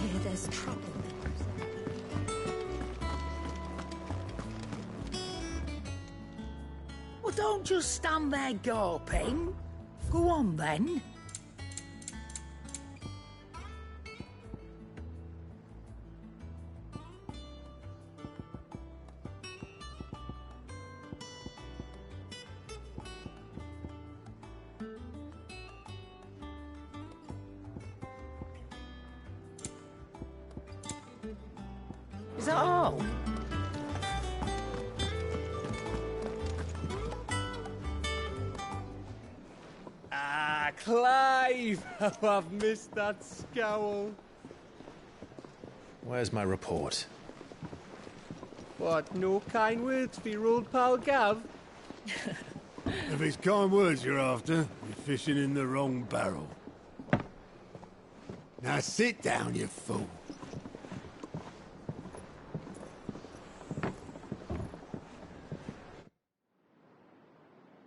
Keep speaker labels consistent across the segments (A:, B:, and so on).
A: hear there's trouble. Well, don't just stand there gawping. Go on, then. Is that all?
B: Ah, Clive! How I've missed that scowl.
C: Where's my report?
B: What, no kind words for your old pal Gav?
D: If it's kind words you're after, you're fishing in the wrong barrel. Now sit down, you fool.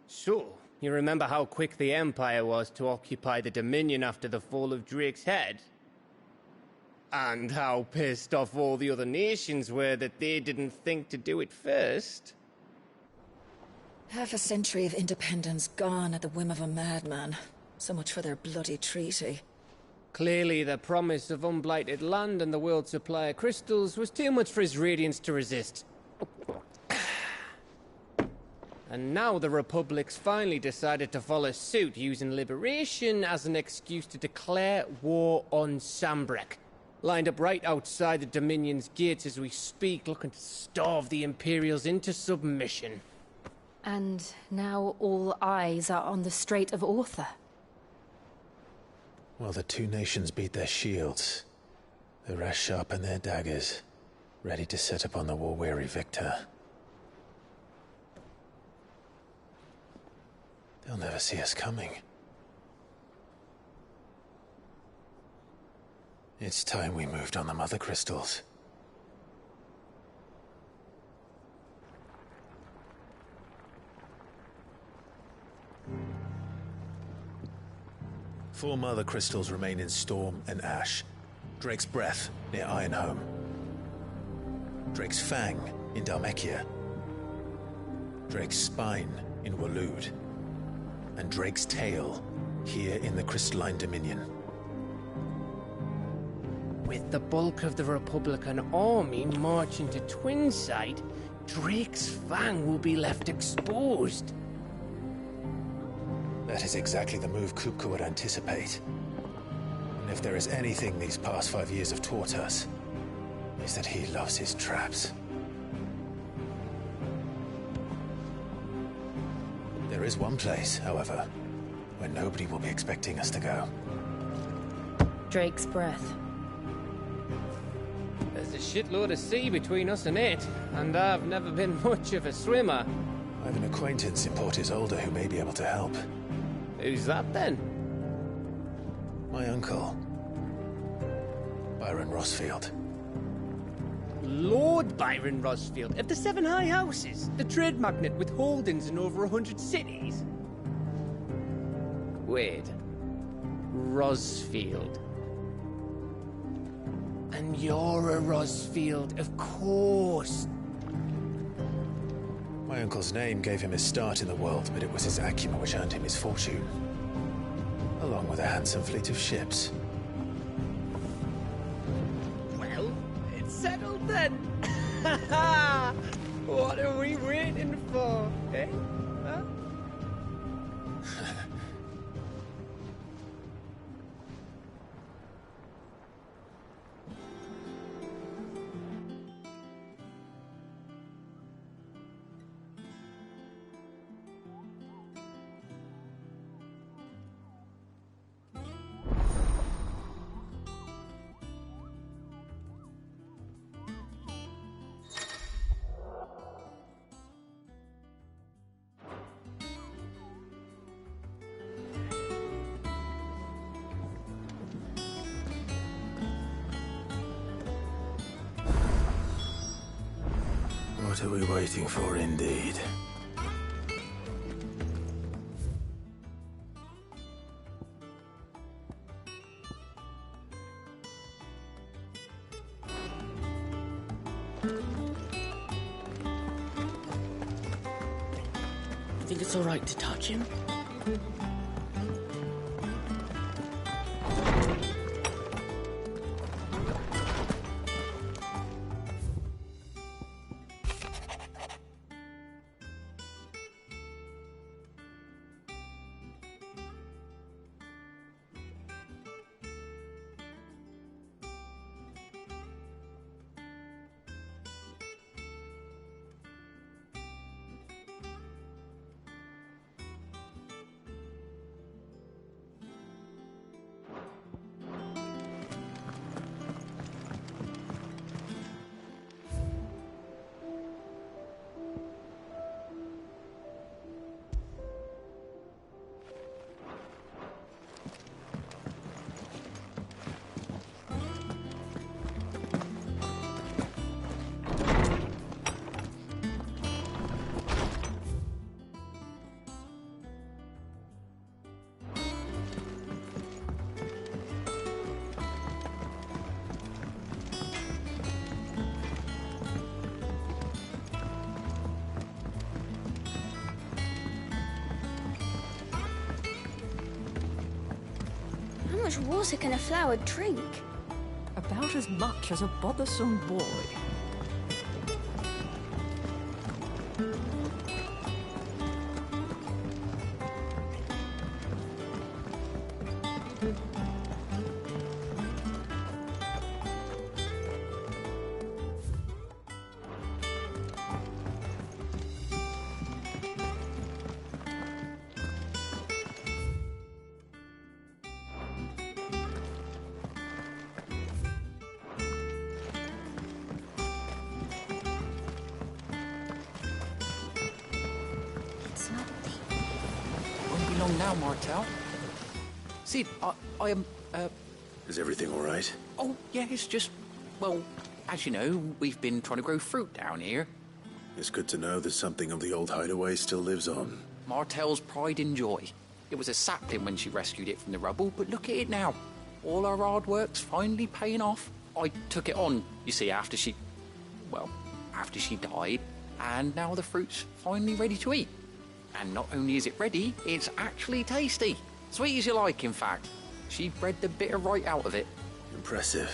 B: So, you remember how quick the Empire was to occupy the Dominion after the fall of Drake's head? And how pissed off all the other nations were that they didn't think to do it first?
E: Half a century of independence gone at the whim of a madman. So much for their bloody treaty.
B: Clearly, the promise of unblighted land and the world's supply of crystals was too much for his radiance to resist. And now the Republic's finally decided to follow suit, using liberation as an excuse to declare war on Sambrek. Lined up right outside the Dominion's gates as we speak, looking to starve the Imperials into submission.
F: And now all eyes are on the Strait of Author.
C: Well, the two nations beat their shields. The rest sharpen their daggers, ready to set upon the war-weary victor. They'll never see us coming. It's time we moved on the mother crystals. Four mother crystals remain in Storm and Ash. Drake's Breath near Ironhome. Drake's Fang in Dhalmekia. Drake's Spine in Waloed. And Drake's Tail here in the Crystalline Dominion.
B: With the bulk of the Republican army marching to Twinside, Drake's Fang will be left exposed.
C: That is exactly the move Kupka would anticipate. And if there is anything these past 5 years have taught us, is that he loves his traps. There is one place, however, where nobody will be expecting us to go.
F: Drake's Breath.
B: There's a shitload of sea between us and it, and I've never been much of a swimmer.
C: I have an acquaintance in Port Isolde who may be able to help.
B: Who's that then?
C: My uncle, Byron Rosfield.
B: Lord Byron Rosfield of the Seven High Houses, the trade magnate with holdings in over 100 cities. Wait, Rosfield. And you're a Rosfield, of course.
C: My uncle's name gave him his start in the world, but it was his acumen which earned him his fortune. Along with a handsome fleet of ships.
B: Well, it's settled then. What are we waiting for, eh? Huh?
D: What are we waiting for, indeed?
A: think it's all right to touch him?
G: How much water can a flower drink?
E: About as much as a bothersome boy.
H: Now, Martel. Sid, I am,
C: Is everything all right?
H: Oh, yeah, it's just, well, as you know, we've been trying to grow fruit down here.
C: It's good to know that something of the old hideaway still lives on.
H: Martel's pride and joy. It was a sapling when she rescued it from the rubble, but look at it now. All our hard work's finally paying off. I took it on, you see, after she died, and now the fruit's finally ready to eat. And not only is it ready, it's actually tasty. Sweet as you like, in fact. She bred the bitter right out of it.
C: Impressive.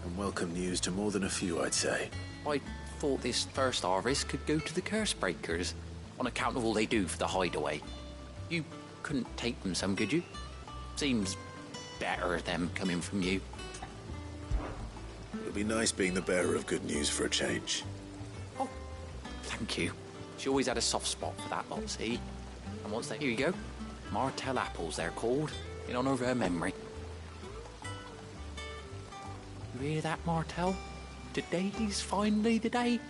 C: And welcome news to more than a few, I'd say.
H: I thought this first harvest could go to the curse breakers, on account of all they do for the hideaway. You couldn't take them some, could you? Seems better them coming from you.
C: It'll be nice being the bearer of good news for a change.
H: Oh, thank you. She always had a soft spot for that lot, see? And what's that? Here you go. Martel apples, they're called, in honour of her memory. You hear that, Martel? Today's finally the day.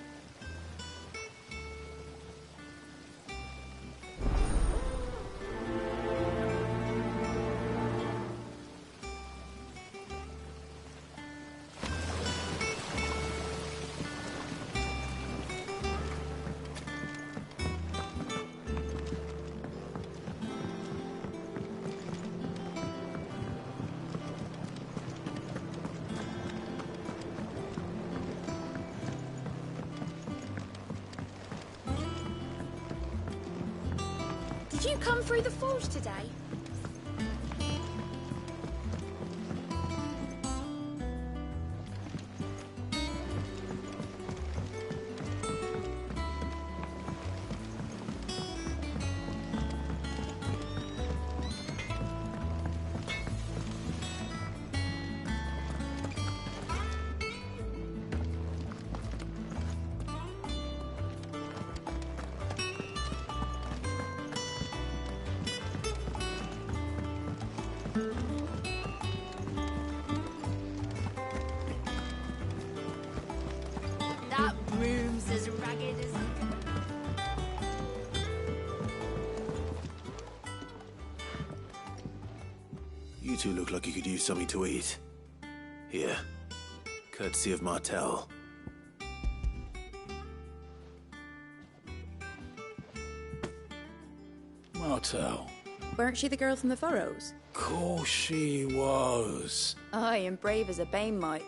G: Did you come through the forge today? That room's as ragged as...
C: You two look like you could use something to eat. Here. Courtesy of Martel.
D: Martel.
I: Weren't she the girl from the Furrows?
D: Course she was.
I: Aye, and brave as a bane might.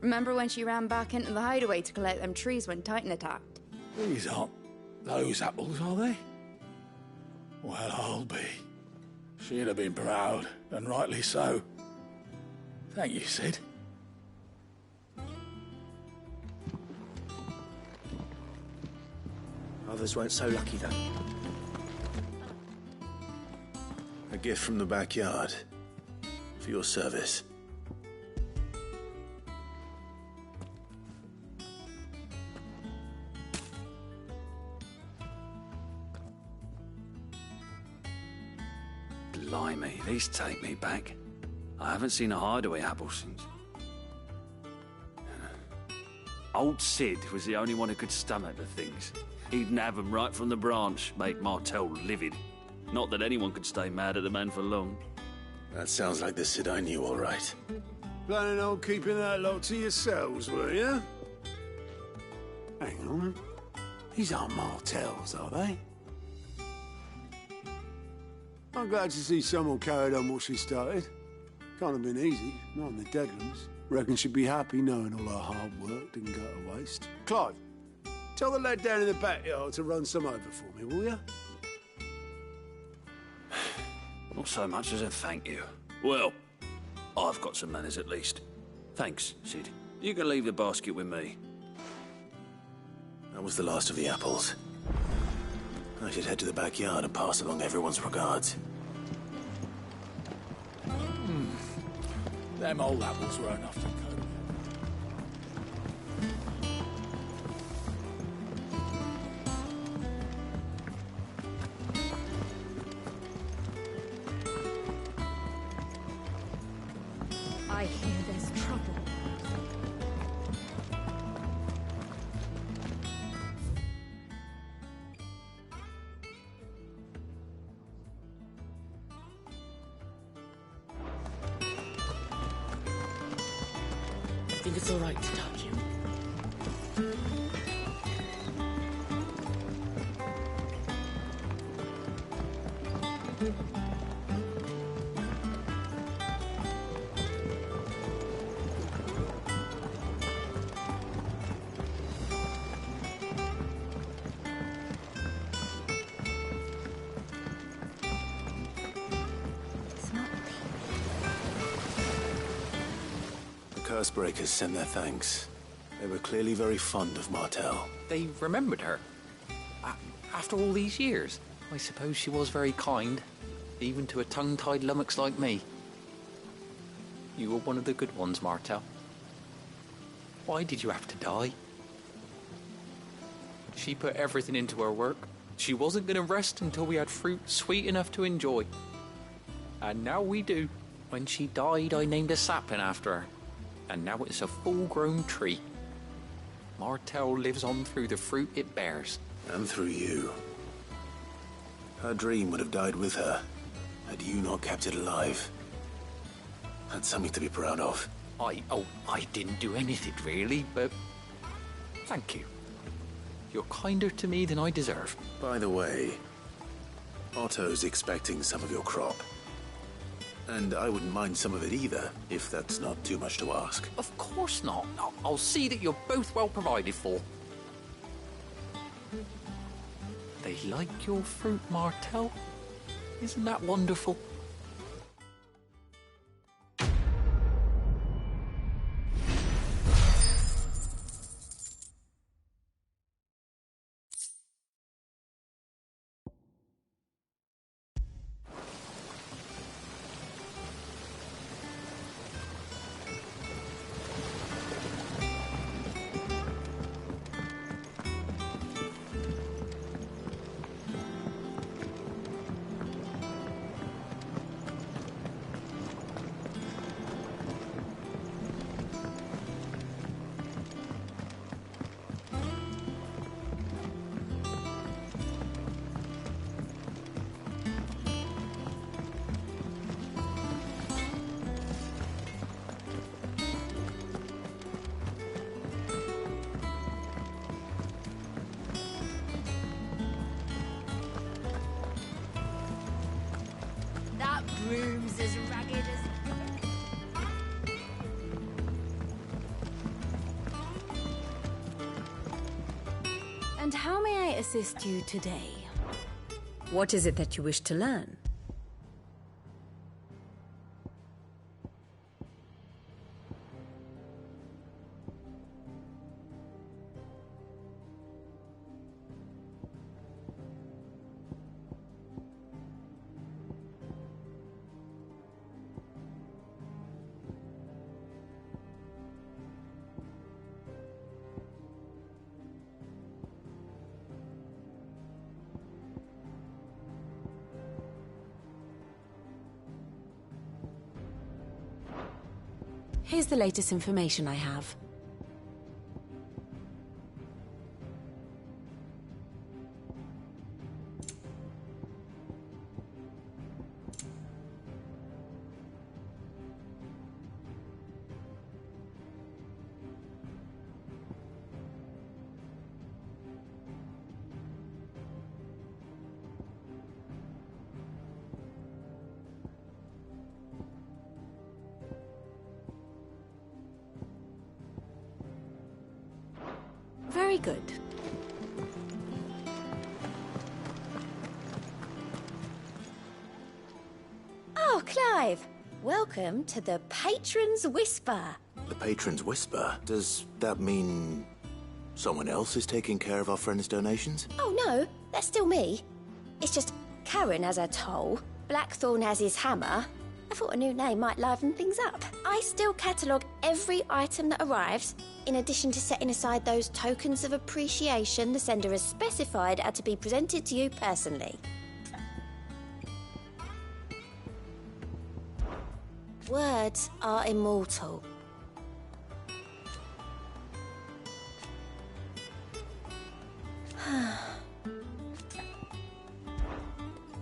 I: Remember when she ran back into the hideaway to collect them trees when Titan attacked?
D: These aren't Those apples, are they? Well, I'll be. She'd have been proud, and rightly so. Thank you, Sid.
J: Others weren't so lucky, though.
C: A gift from the backyard. For your service.
K: Blimey, these take me back. I haven't seen a hideaway apple since. Old Sid was the only one who could stomach the things. He'd nab them right from the branch, make Martel livid. Not that anyone could stay mad at the man for long.
C: That sounds like the Sid I knew, all right.
D: Planning on keeping that lot to yourselves, were you? Hang on. These aren't Martels, are they? I'm glad to see someone carried on what she started. Can't have been easy, not in the Deadlands. Reckon she'd be happy knowing all her hard work didn't go to waste. Clive, tell the lad down in the backyard to run some over for me, will you?
K: Not so much as a thank you. Well, I've got some manners at least. Thanks, Sid. You can leave the basket with me.
C: That was the last of the apples. I should head to the backyard and pass along everyone's regards.
D: Them old apples were enough to cope.
F: I hear there's trouble.
B: I think it's all right to touch him.
C: Cursebreakers send their thanks. They were clearly very fond of Martel.
H: They remembered her. After all these years, I suppose she was very kind, even to a tongue-tied lummox like me. You were one of the good ones, Martel. Why did you have to die? She put everything into her work. She wasn't going to rest until we had fruit sweet enough to enjoy. And now we do. When she died, I named a sapling after her. And now it's a full-grown tree. Martel lives on through the fruit it bears.
C: And through you. Her dream would have died with her, had you not kept it alive. That's something to be proud of.
H: I didn't do anything really, but thank you. You're kinder to me than I deserve.
C: By the way, Otto's expecting some of your crop. And I wouldn't mind some of it either, if that's not too much to ask.
H: Of course not. I'll see that you're both well provided for. They like your fruit, Martel. Isn't that wonderful?
G: Room's as ragged as...
F: And how may I assist you today?
J: What is it that you wish to learn?
F: Here's the latest information I have. Very good.
G: Oh, Clive! Welcome to the Patron's Whisper.
L: The Patron's Whisper? Does that mean someone else is taking care of our friends' donations?
G: Oh no, that's still me. It's just Karen has her toll, Blackthorn has his hammer. I thought a new name might liven things up. I still catalogue every item that arrives, in addition to setting aside those tokens of appreciation the sender has specified are to be presented to you personally. Words are immortal.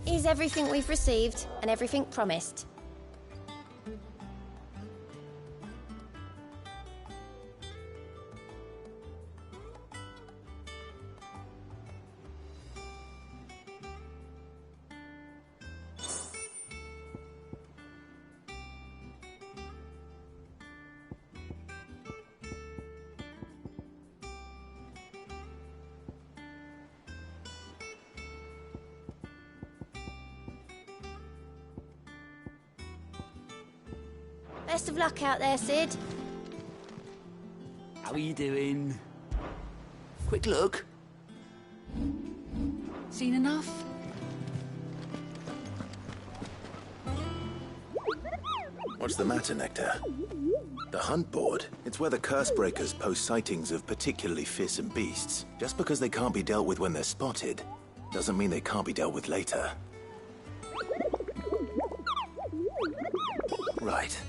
G: Is everything we've received and everything promised? Best of luck out there, Sid.
K: How are you doing?
L: Quick look.
F: Seen enough?
L: What's the matter, Nectar? The hunt board. It's where the curse breakers post sightings of particularly fearsome beasts. Just because they can't be dealt with when they're spotted, doesn't mean they can't be dealt with later. Right.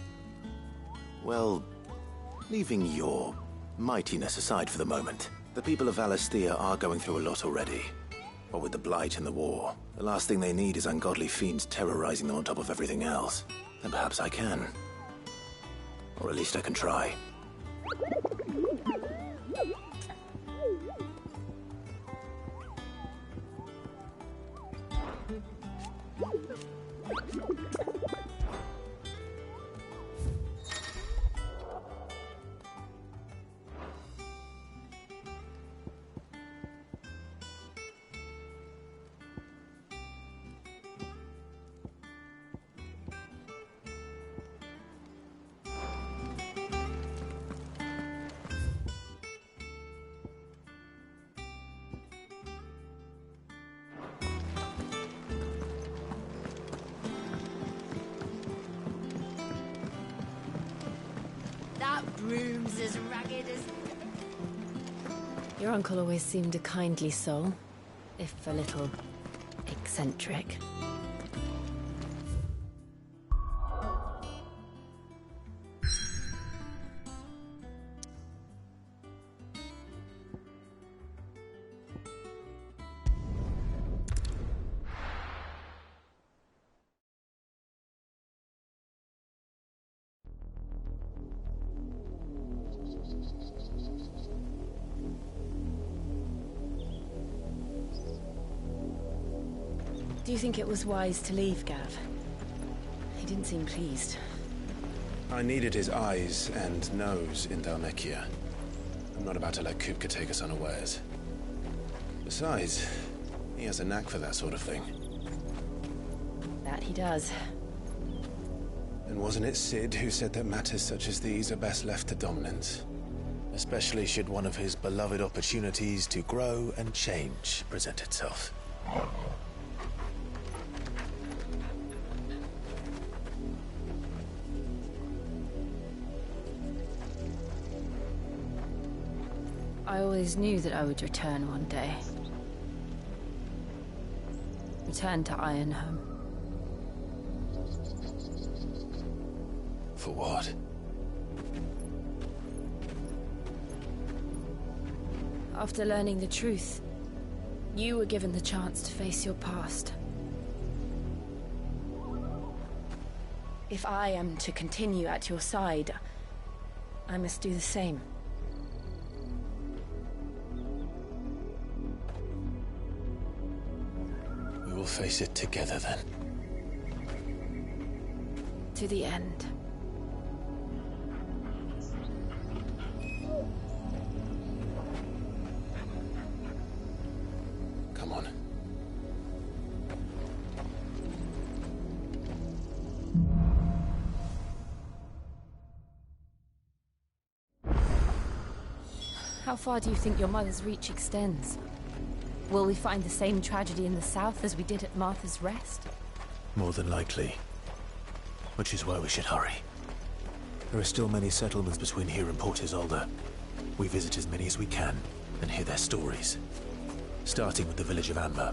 L: Well, leaving your mightiness aside for the moment, the people of Valisthea are going through a lot already. What with the Blight and the war, the last thing they need is ungodly fiends terrorizing them on top of everything else. Then perhaps I can. Or at least I can try.
G: That broom's as ragged as...
F: Your uncle always seemed a kindly soul, if a little eccentric. Do you think it was wise to leave, Gav? He didn't seem pleased.
C: I needed his eyes and nose in Dhalmekia. I'm not about to let Kupka take us unawares. Besides, he has a knack for that sort of thing.
F: That he does.
C: And wasn't it Sid who said that matters such as these are best left to dominance? Especially should one of his beloved opportunities to grow and change present itself.
F: I always knew that I would return one day. Return to Ironhome.
C: For what?
F: After learning the truth, you were given the chance to face your past. If I am to continue at your side, I must do the same.
C: We will face it together then.
F: To the end.
C: Come on.
F: How far do you think your mother's reach extends? Will we find the same tragedy in the south as we did at Martha's Rest?
C: More than likely. Which is why we should hurry. There are still many settlements between here and Port Isolde. We visit as many as we can and hear their stories. Starting with the village of Amber.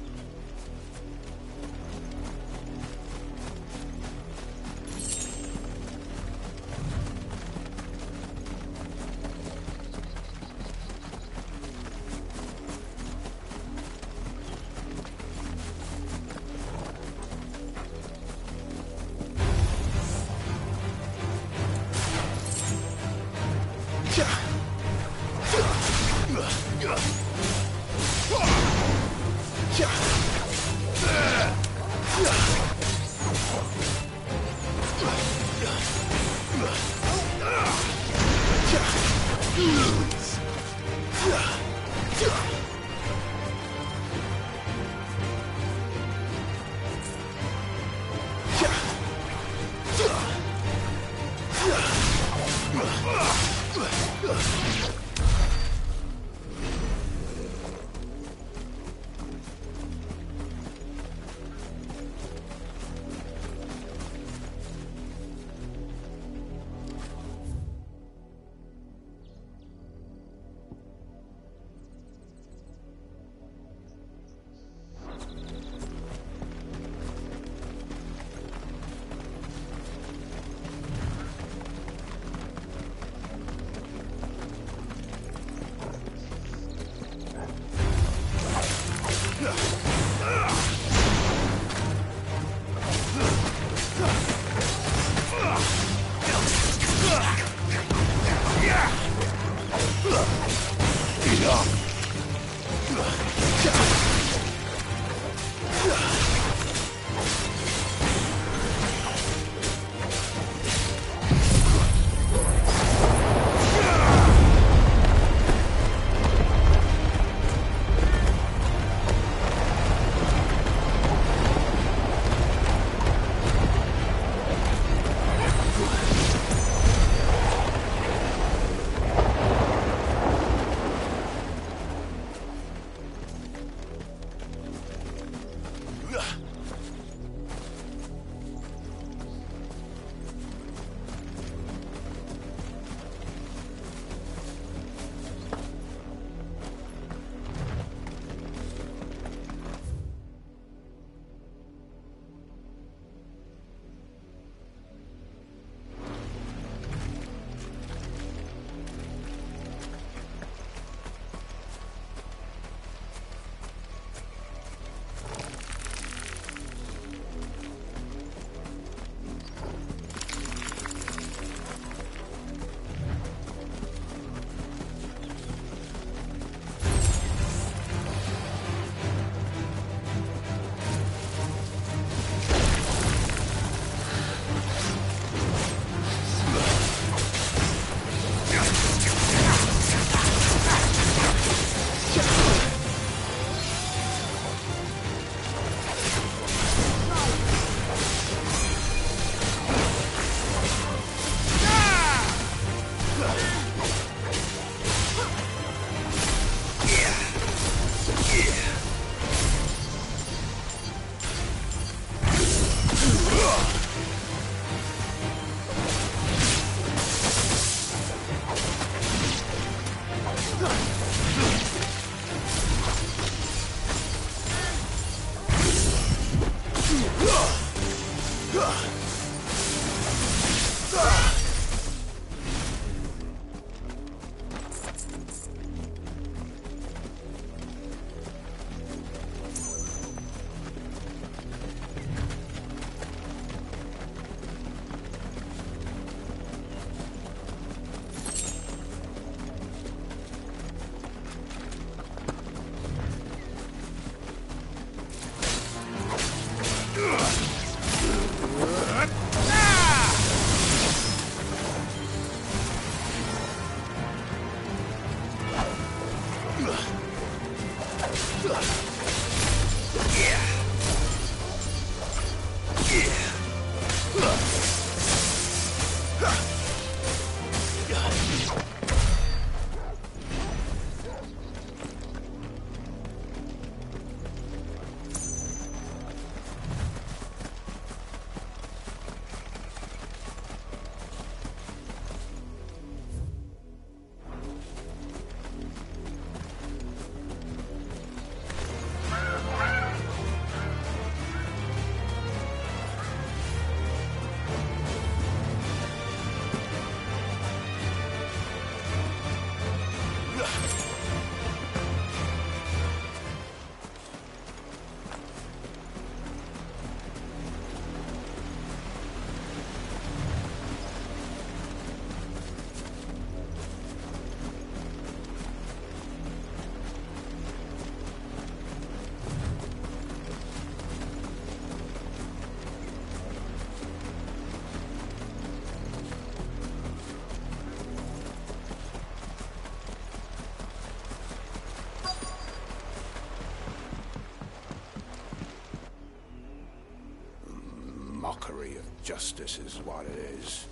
M: Justice is what it is.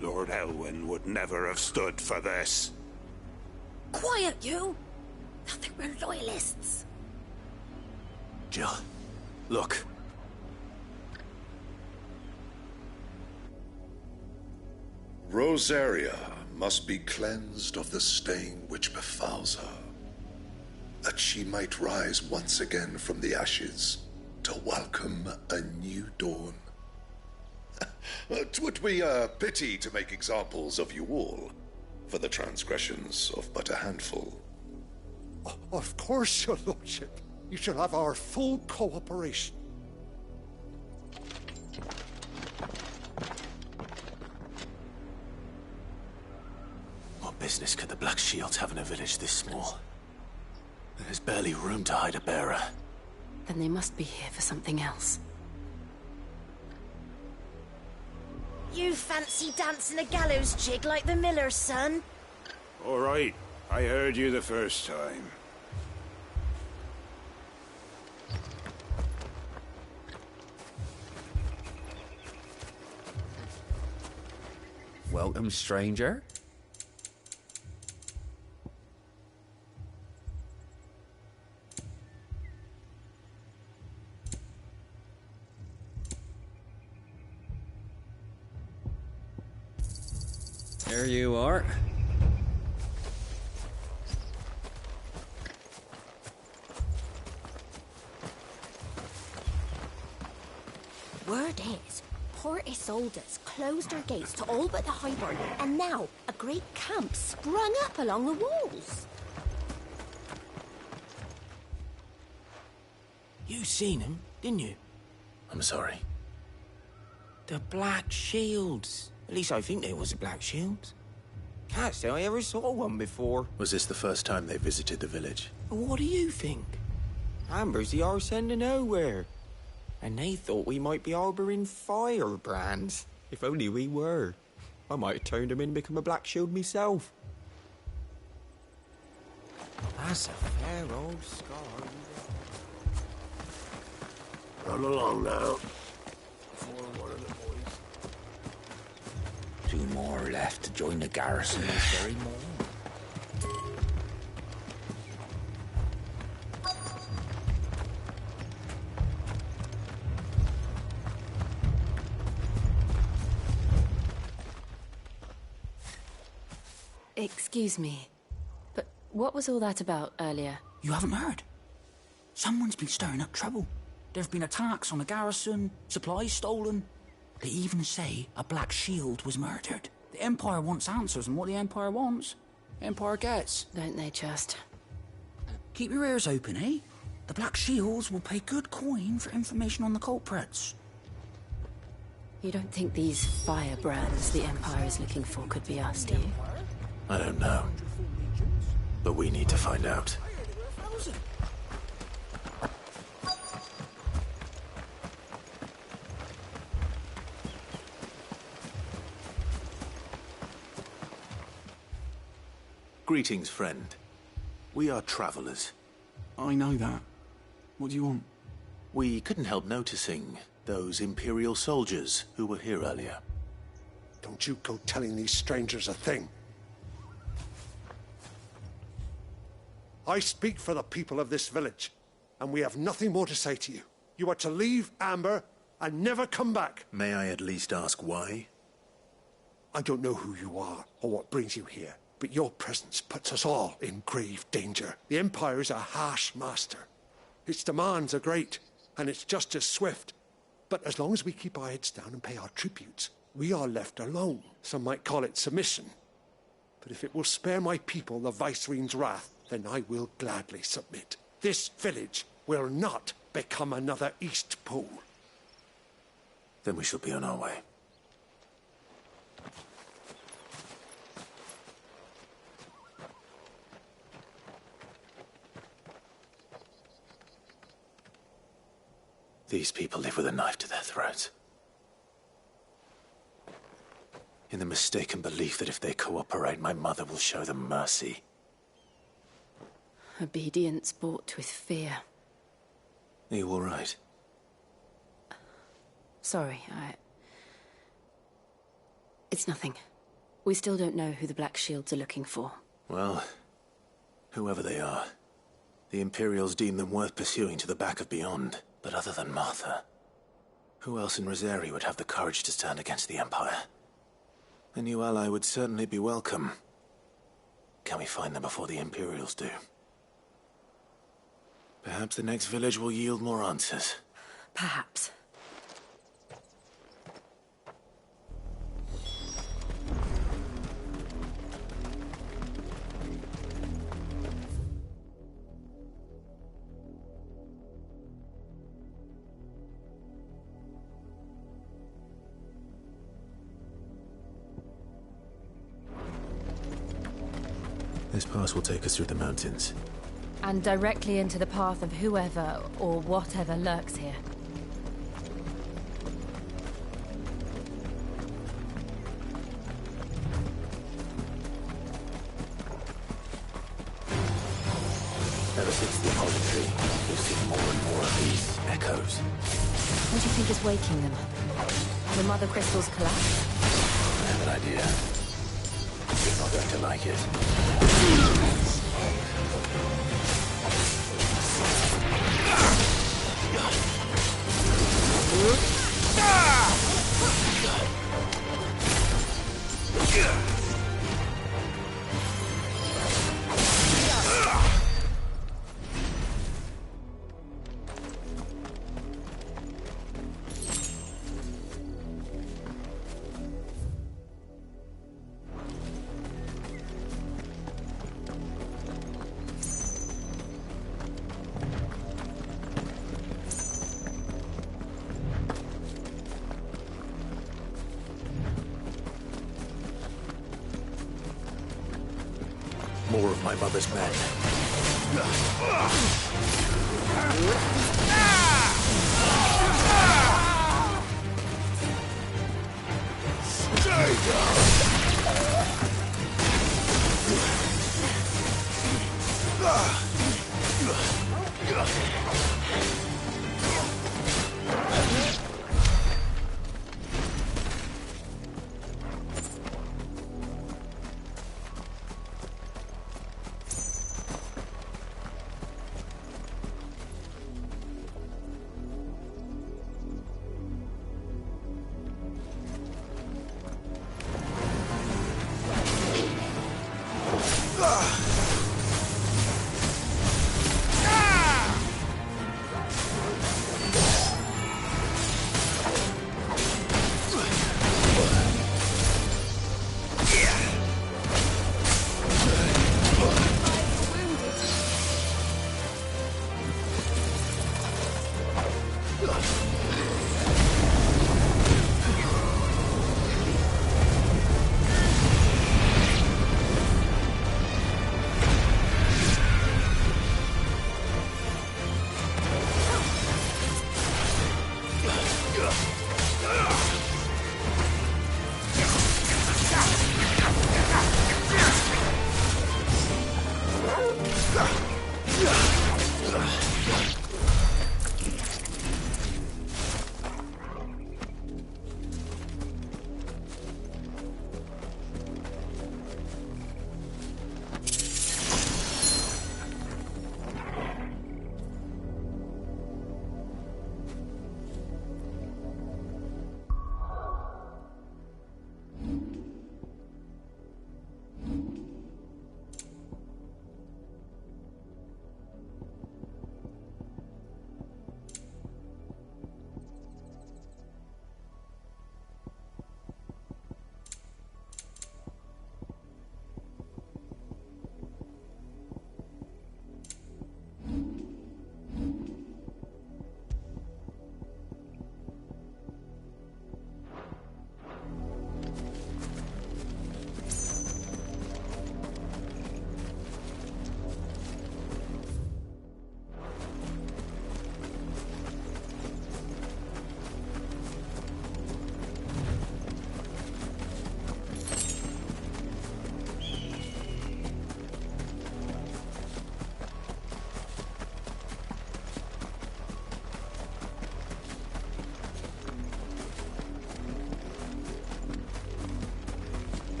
M: Lord Elwyn would never have stood for this.
G: Quiet, you! I think we're loyalists.
C: Jill, look.
N: Rosaria must be cleansed of the stain which befouls her, that she might rise once again from the ashes to welcome a new dawn. 'Twould be a pity to make examples of you all, for the transgressions of but a handful.
O: Of course, your lordship. You shall have our full cooperation.
C: What business could the Black Shields have in a village this small? There's barely room to hide a bearer.
F: Then they must be here for something else.
P: You fancy dancing a gallows jig like the miller's son?
M: All right, I heard you the first time.
Q: Welcome, stranger. There you are.
G: Word is, Port Isolde's closed her gates to all but the Highborn, and now a great camp sprung up along the walls.
R: You seen him, didn't you?
C: I'm sorry.
R: The Black Shields. At least I think there was a Black Shields. Can't say I ever saw one before.
C: Was this the first time they visited the village?
R: What do you think? Amber's the arse end of nowhere. And they thought we might be harbouring firebrands. If only we were. I might have turned them in and become a Black Shield myself. That's a fair old scar.
D: Run along now. Before one of the boys.
R: 2 more left to join the garrison this very morning.
F: Excuse me, but what was all that about earlier?
S: You haven't heard? Someone's been stirring up trouble. There have been attacks on the garrison, supplies stolen. They even say a Black Shield was murdered. The Empire wants answers, and what the Empire wants, the Empire gets.
F: Don't they just?
S: Keep your ears open, eh? The Black Shields will pay good coin for information on the culprits.
F: You don't think these firebrands the Empire is looking for could be us, do you?
C: I don't know. But we need to find out. Greetings, friend. We are travelers.
S: I know that. What do you want?
C: We couldn't help noticing those Imperial soldiers who were here earlier.
O: Don't you go telling these strangers a thing. I speak for the people of this village, and we have nothing more to say to you. You are to leave Amber and never come back.
C: May I at least ask why?
O: I don't know who you are or what brings you here, but your presence puts us all in grave danger. The Empire is a harsh master. Its demands are great, and its justice swift. But as long as we keep our heads down and pay our tributes, we are left alone. Some might call it submission. But if it will spare my people the Viceroy's wrath, then I will gladly submit. This village will not become another East Pool.
C: Then we shall be on our way. These people live with a knife to their throats. In the mistaken belief that if they cooperate, my mother will show them mercy.
F: Obedience bought with fear.
C: Are you all right?
F: Sorry,
T: It's nothing. We still don't know who the Black Shields are looking for.
L: Well, whoever they are, the Imperials deem them worth pursuing to the back of beyond. But other than Martha, who else in Rosari would have the courage to stand against the Empire? A new ally would certainly be welcome. Can we find them before the Imperials do? Perhaps the next village will yield more answers.
T: Perhaps.
C: This pass will take us through the mountains.
F: And directly into the path of whoever or whatever lurks here.
L: Ever since the apology, we've seen more and more of these echoes.
F: What do you think is waking them? The mothercrystals collapse?
L: I have an idea. You're not going to like it. More of my mother's men.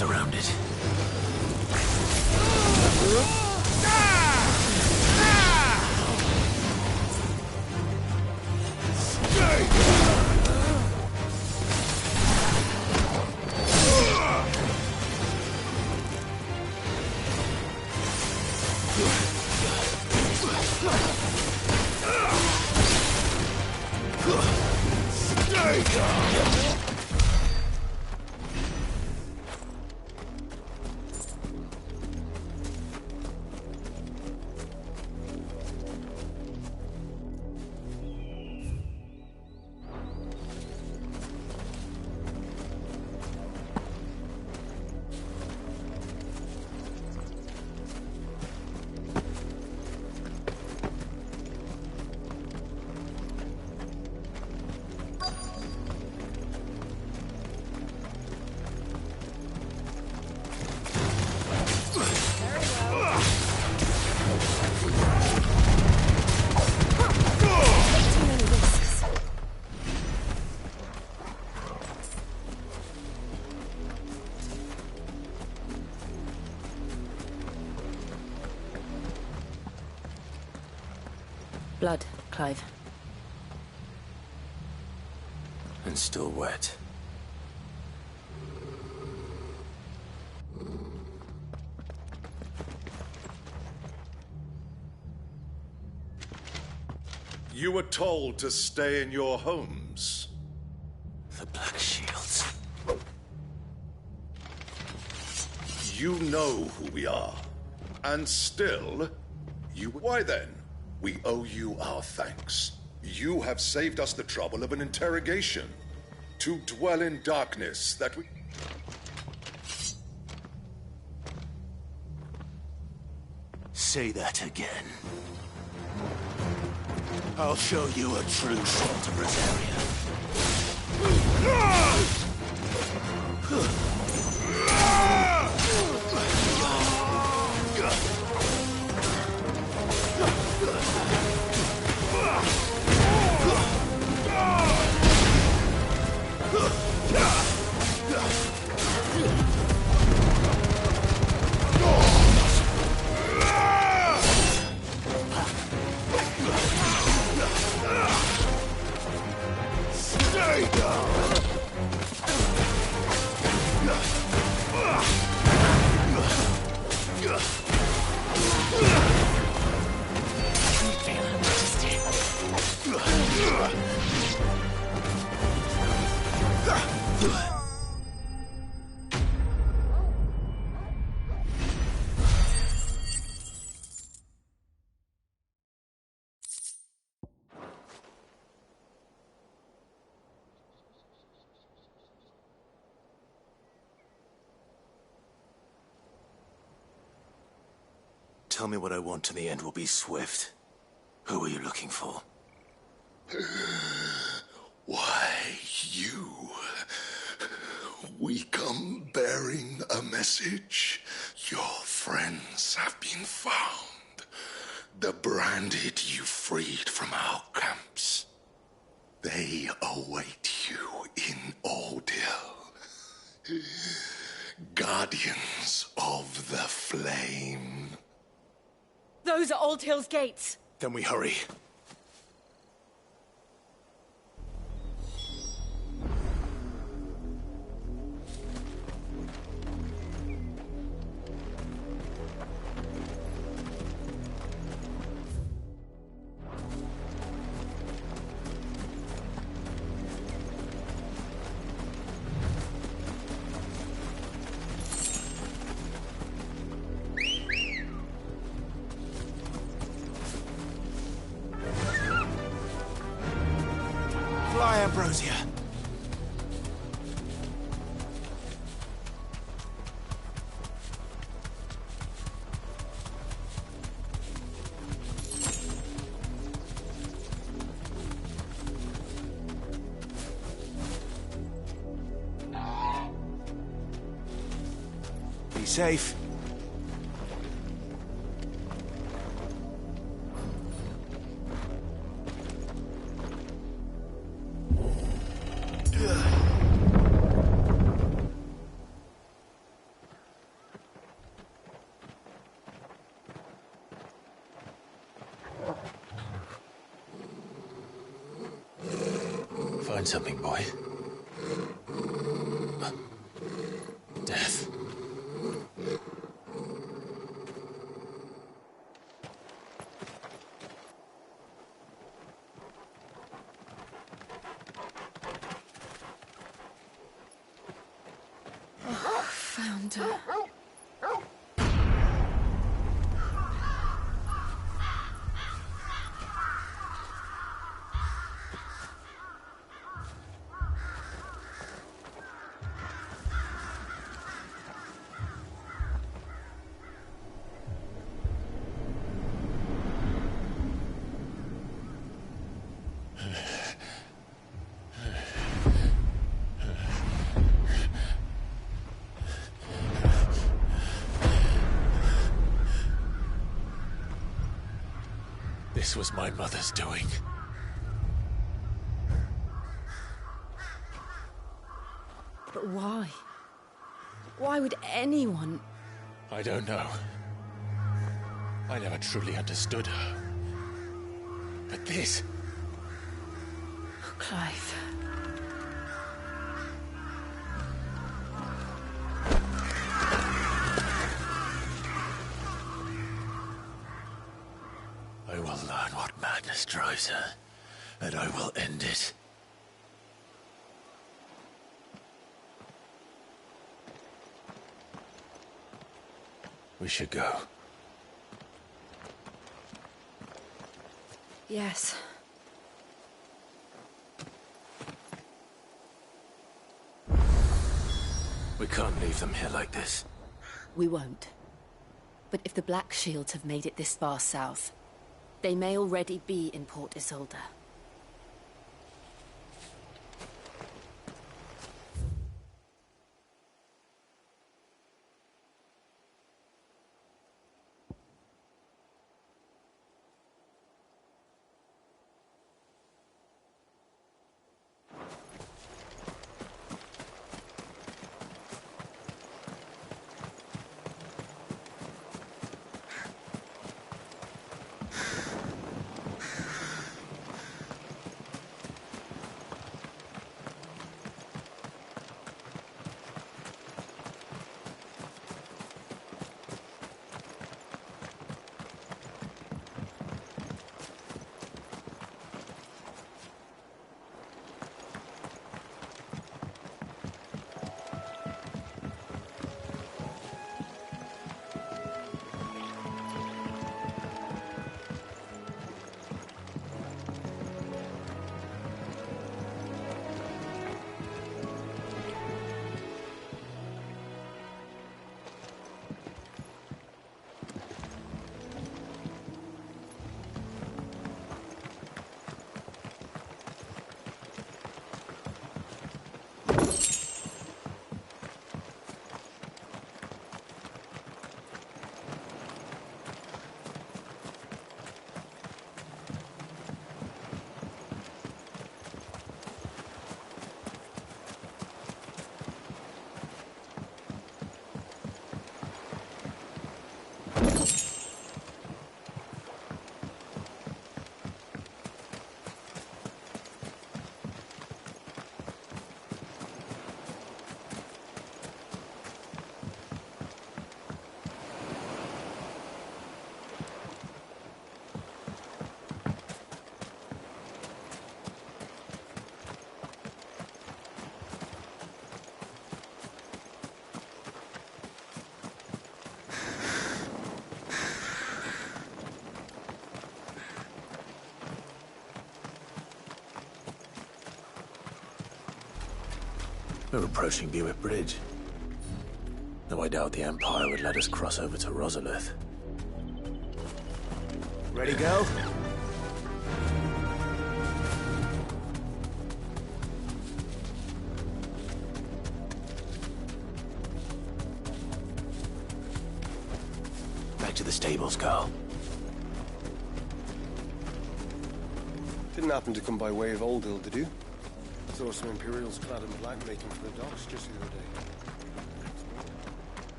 C: surrounded.
T: Blood, Clive.
C: And still wet.
N: You were told to stay in your homes.
C: The Black Shields.
N: You know who we are. And still, you... Why then? We owe you our thanks. You have saved us the trouble of an interrogation. To dwell in darkness that we...
C: Say that again. I'll show you a true salt of Rosaria. Tell me what I want and the end will be swift. Who are you looking for?
N: Why, you... We come bearing a message. Your friends have been found. The branded you freed from our camps. They await you in Oldhill. Guardians of the Flame.
F: Those are Old Hill's gates.
C: Then we hurry. Ambrosia. Be safe. find something, boy. Death.
E: Oh, found her.
C: This was my mother's doing.
T: But why? Why would anyone...
C: I don't know. I never truly understood her. But this...
E: Oh, Clive.
C: I will learn what madness drives her, and I will end it. We should go.
E: Yes.
C: We can't leave them here like this.
T: We won't. But if the Black Shields have made it this far south, they may already be in Port Isolde.
C: We're approaching Buick Bridge. Though I doubt the Empire would let us cross over to Rosalith.
R: Ready, go?
C: Back to the stables, Carl.
U: Didn't happen to come by way of Oldhill, did you? Saw some Imperials clad in black making for the docks just the other day.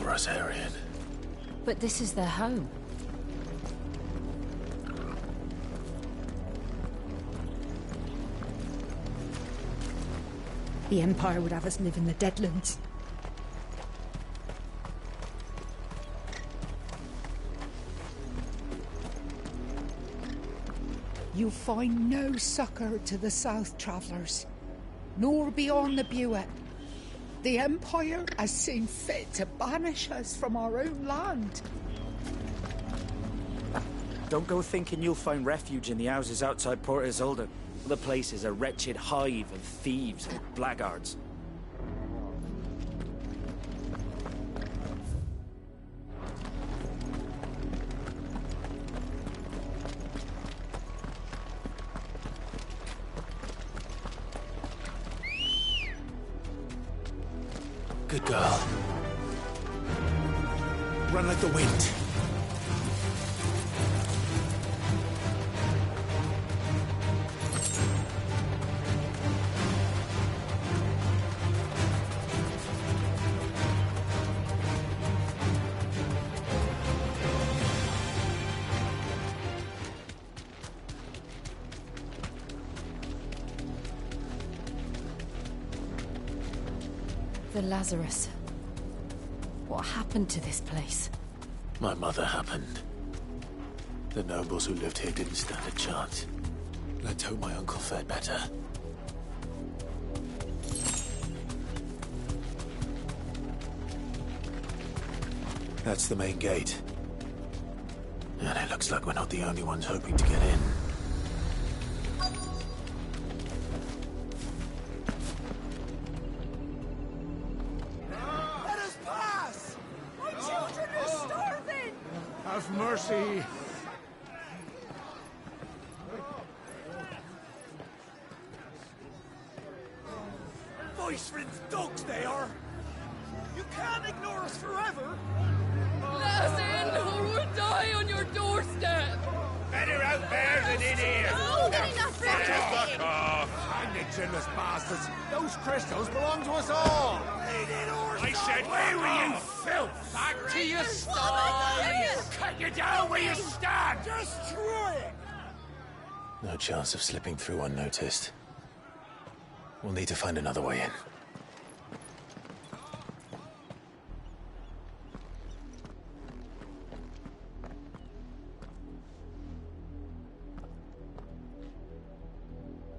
C: for us, Arian.
F: But this is their home.
A: The Empire would have us live in the Deadlands. You'll find no succor to the south travellers, nor beyond the Buet. The Empire has seen fit to banish us from our own land.
V: Don't go thinking you'll find refuge in the houses outside Port Isolde. The place is a wretched hive of thieves and blackguards.
C: Good girl. Run like the wind.
F: The Lazarus. What happened to this place?
C: My mother happened. The nobles who lived here didn't stand a chance. Let's hope my uncle fared better. That's the main gate. And it looks like we're not the only ones hoping to get in.
D: Let us pass! My children are starving! Have mercy. Viceroy's dogs they are! You can't ignore us forever!
W: Let us in, or we'll die on your doorstep!
M: Better out there than in here!
W: Oh,
M: Fuck off!
D: Hang the chinless bastards! Those crystals belong to us all!
M: I said, where were you, filth? Back to your sties! Cut you down where you stand!
D: Destroy it!
C: No chance of slipping through unnoticed. We'll need to find another way in.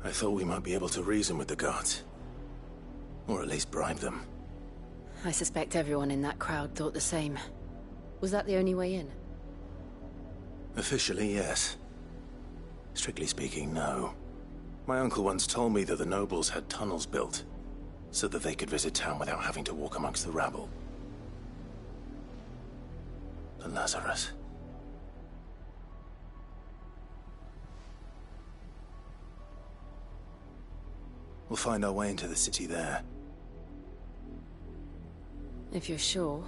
C: I thought we might be able to reason with the guards. Or at least bribe them.
T: I suspect everyone in that crowd thought the same. Was that the only way in?
C: Officially, yes. Strictly speaking, no. My uncle once told me that the nobles had tunnels built, so that they could visit town without having to walk amongst the rabble. The Lazarus. We'll find our way into the city there.
T: If you're sure.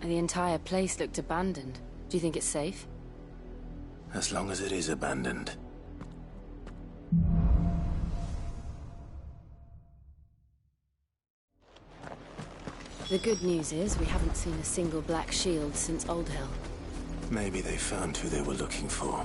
T: The entire place looked abandoned. Do you think it's safe?
C: As long as it is abandoned.
T: The good news is we haven't seen a single black shield since Old Hill.
C: Maybe they found who they were looking for.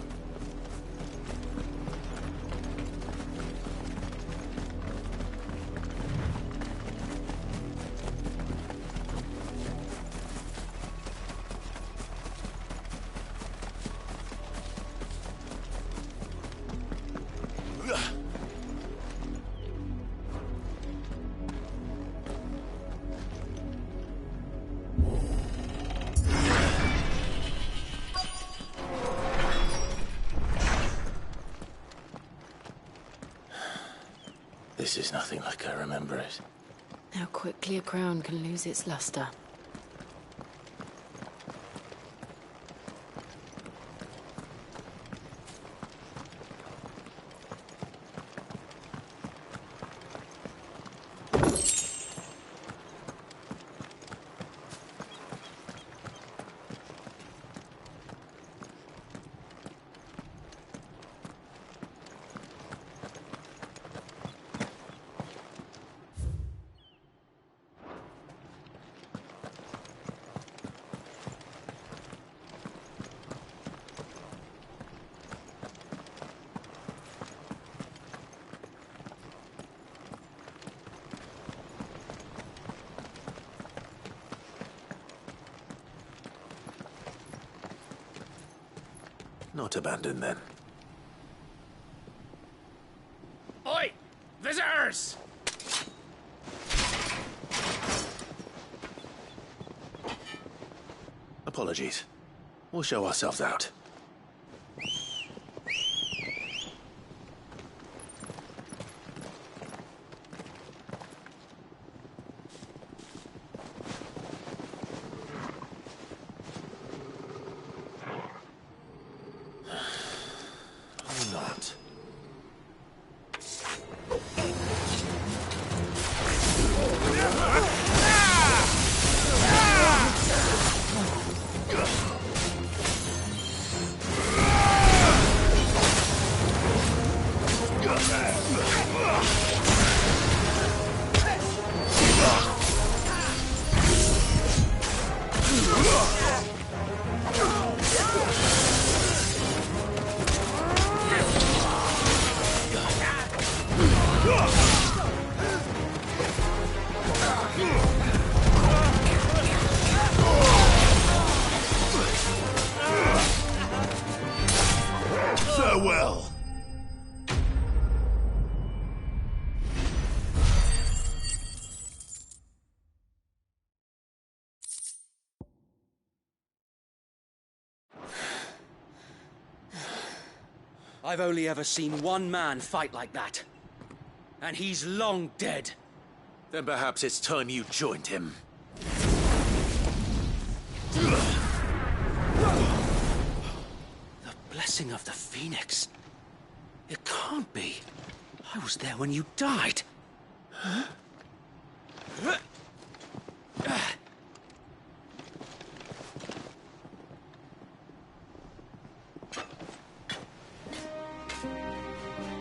C: This is nothing like I remember it.
T: How quickly a crown can lose its luster.
L: Not abandoned, then.
M: Oi! Visitors!
L: Apologies. We'll show ourselves out. Or not. Farewell.
S: I've only ever seen one man fight like that. And he's long dead.
L: Then perhaps it's time you joined him.
S: The blessing of the Phoenix. It can't be. I was there when you died. Huh?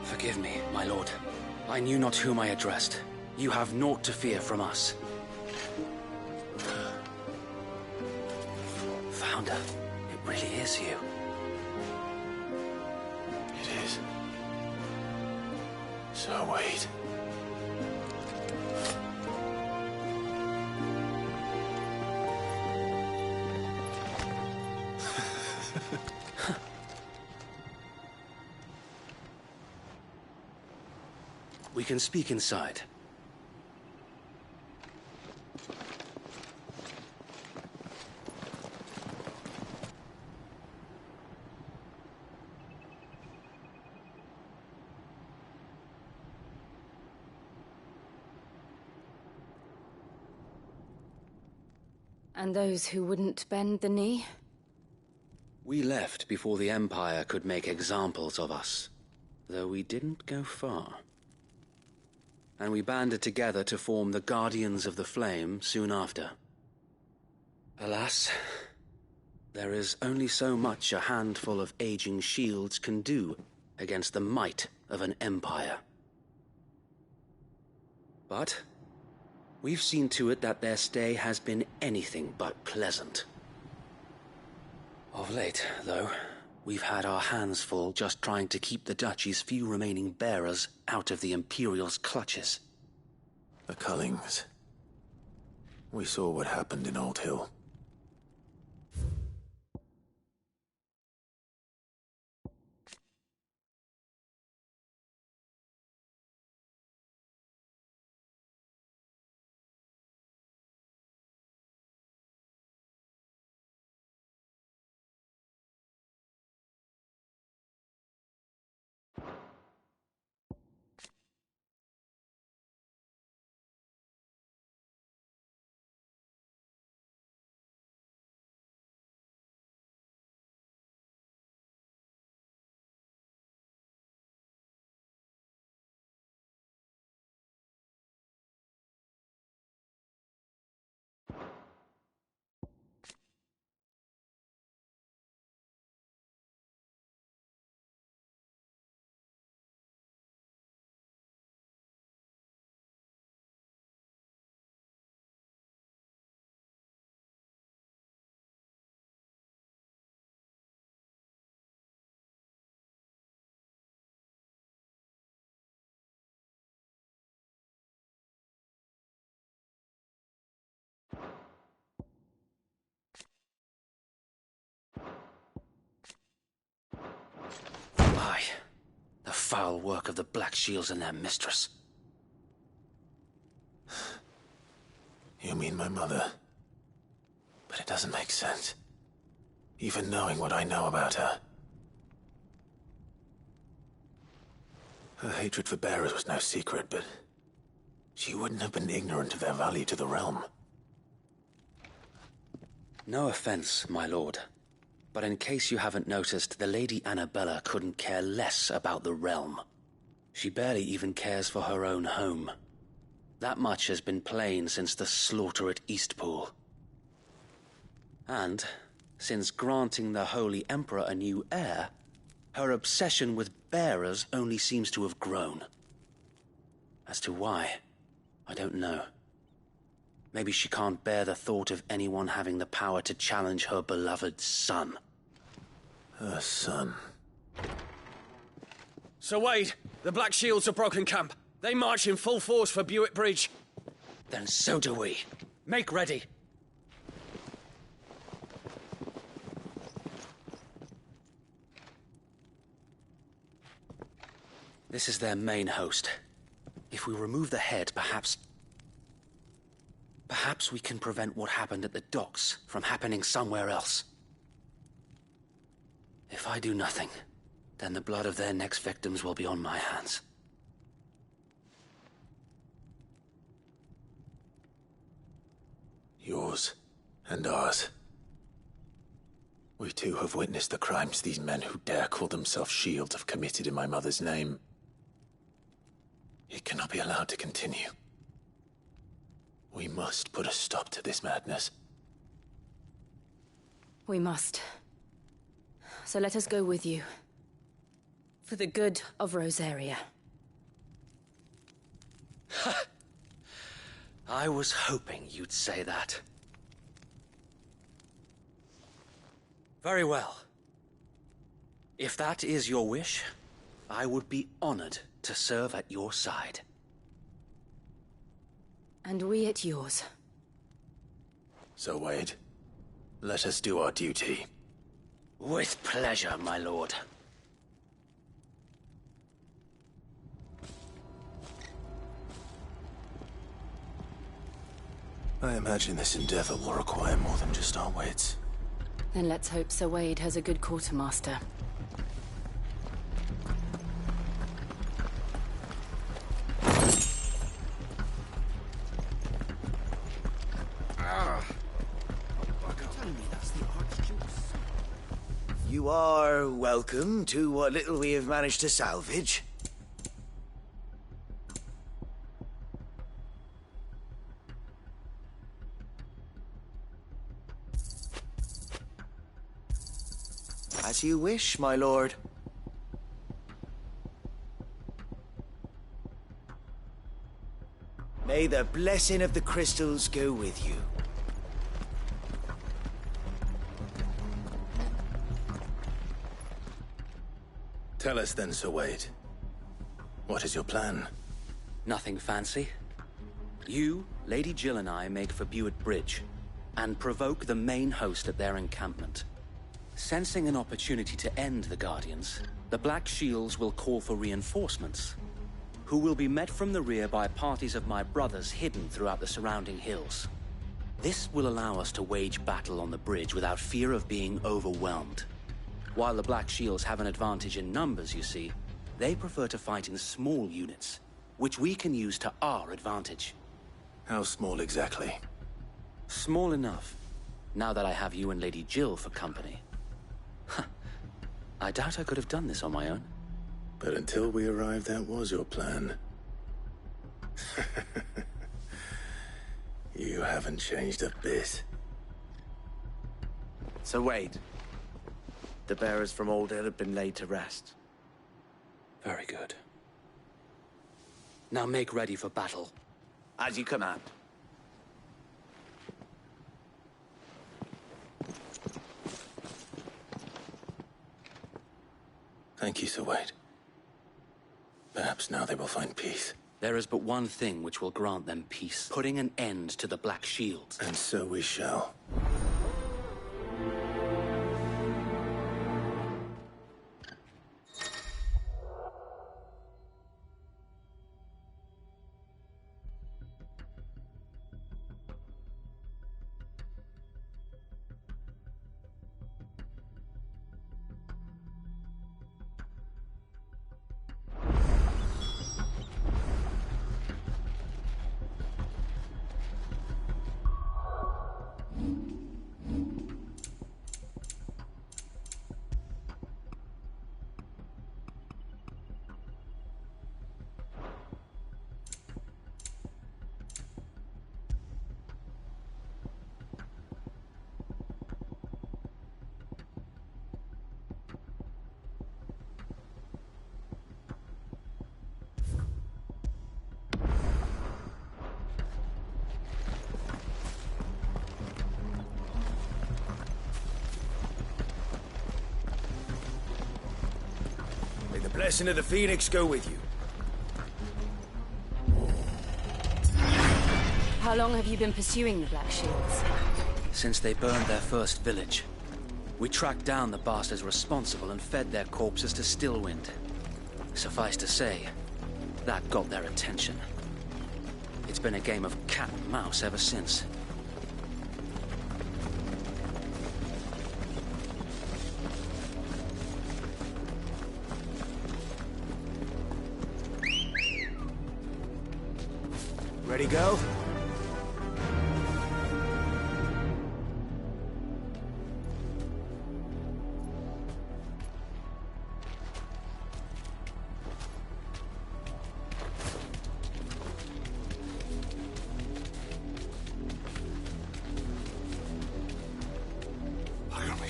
S: Forgive me, my lord. I knew not whom I addressed. You have naught to fear from us. Founder, it really is you.
L: It is. So wait.
S: We can speak inside.
F: And those who wouldn't bend the knee?
S: We left before the Empire could make examples of us, though we didn't go far. And we banded together to form the Guardians of the Flame soon after. Alas, there is only so much a handful of aging shields can do against the might of an empire. But we've seen to it that their stay has been anything but pleasant. Of late, though, we've had our hands full just trying to keep the Duchy's few remaining bearers out of the Imperial's clutches.
L: The Cullings. We saw what happened in Old Hill.
B: foul work of the Black Shields and their mistress.
L: You mean my mother? But it doesn't make sense. Even knowing what I know about her. Her hatred for bearers was no secret, but she wouldn't have been ignorant of their value to the realm.
B: No offense, my lord. But in case you haven't noticed, the Lady Annabella couldn't care less about the realm. She barely even cares for her own home. That much has been plain since the slaughter at Eastpool. And, since granting the Holy Emperor a new heir, her obsession with bearers only seems to have grown. As to why, I don't know. Maybe she can't bear the thought of anyone having the power to challenge her beloved son.
L: Her son.
Q: Sir Wade, the Black Shields have broken camp. They march in full force for Buick Bridge.
B: Then so do we.
Q: Make ready.
B: This is their main host. If we remove the head, perhaps we can prevent what happened at the docks from happening somewhere else. If I do nothing, then the blood of their next victims will be on my hands.
L: Yours and ours. We too have witnessed the crimes these men who dare call themselves shields have committed in my mother's name. It cannot be allowed to continue. We must put a stop to this madness.
T: We must. So let us go with you. For the good of Rosaria.
B: I was hoping you'd say that. Very well. If that is your wish, I would be honored to serve at your side.
T: And we at yours.
L: So, Wade, let us do our duty.
B: With pleasure, my lord.
L: I imagine this endeavor will require more than just our wits.
T: Then let's hope Sir Wade has a good quartermaster.
H: You are welcome to what little we have managed to salvage. As you wish, my lord. May the blessing of the crystals go with you.
L: Tell us then, Sir Wade. What is your plan?
B: Nothing fancy. You, Lady Jill and I make for Buick Bridge, and provoke the main host at their encampment. Sensing an opportunity to end the Guardians, the Black Shields will call for reinforcements, who will be met from the rear by parties of my brothers hidden throughout the surrounding hills. This will allow us to wage battle on the bridge without fear of being overwhelmed. While the Black Shields have an advantage in numbers, you see, they prefer to fight in small units, which we can use to our advantage.
L: How small exactly?
B: Small enough, now that I have you and Lady Jill for company. I doubt I could have done this on my own.
L: But until we arrived, that was your plan. You haven't changed a bit.
H: So Wade, the bearers from Oldale have been laid to rest.
B: Very good. Now make ready for battle.
H: As you command.
L: Thank you, Sir Wade. Perhaps now they will find peace.
B: There is but one thing which will grant them peace. Putting an end to the Black Shields.
L: And so we shall.
V: Blessing of the Phoenix go with you.
F: How long have you been pursuing the Black Shields?
B: Since they burned their first village. We tracked down the bastards responsible and fed their corpses to Stillwind. Suffice to say, that got their attention. It's been a game of cat and mouse ever since.
V: Ready, go?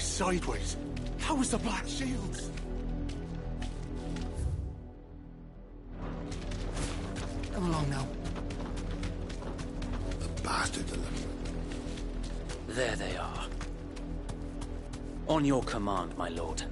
D: Sideways. How was the Black Shields?
S: Come along now.
N: The bastards of them.
B: There they are. On your command, my lord.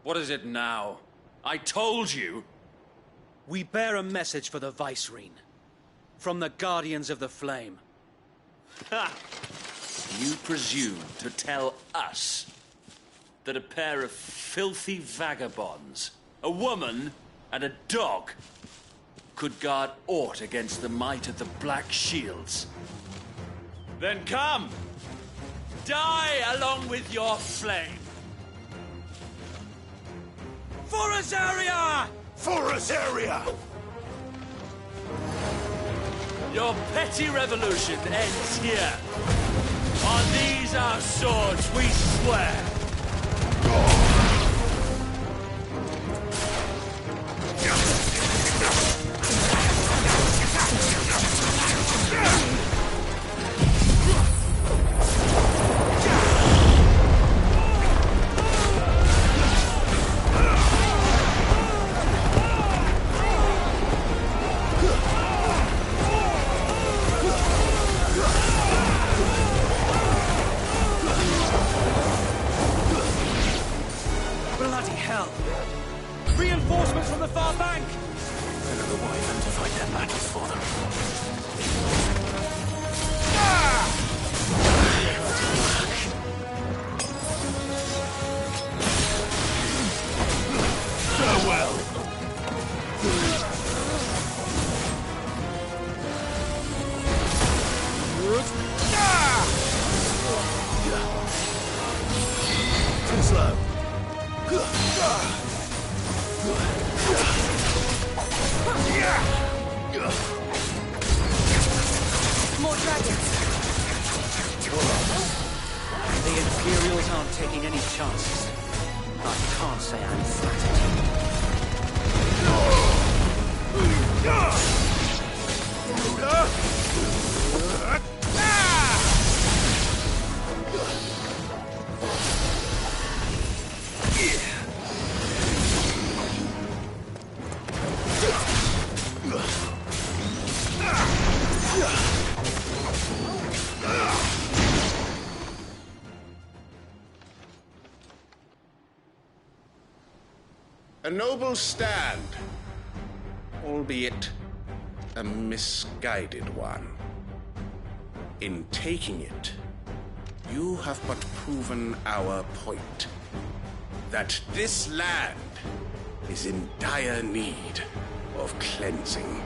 Q: What is it now? I told you!
B: We bear a message for the Vicereine. From the Guardians of the Flame.
Q: Ha! You presume to tell us that a pair of filthy vagabonds, a woman and a dog, could guard aught against the might of the Black Shields? Then come! Die along with your flame! For Azaria!
N: For Azaria!
Q: Your petty revolution ends here. On these our swords we swear.
V: Reinforcements from the far bank!
L: Another wyvern to fight their battles for them.
N: Farewell! Too slow.
F: More dragons!
B: The Imperials aren't taking any chances. I can't say I'm flattered.
N: A noble stand, albeit a misguided one. In taking it, you have but proven our point, that this land is in dire need of cleansing.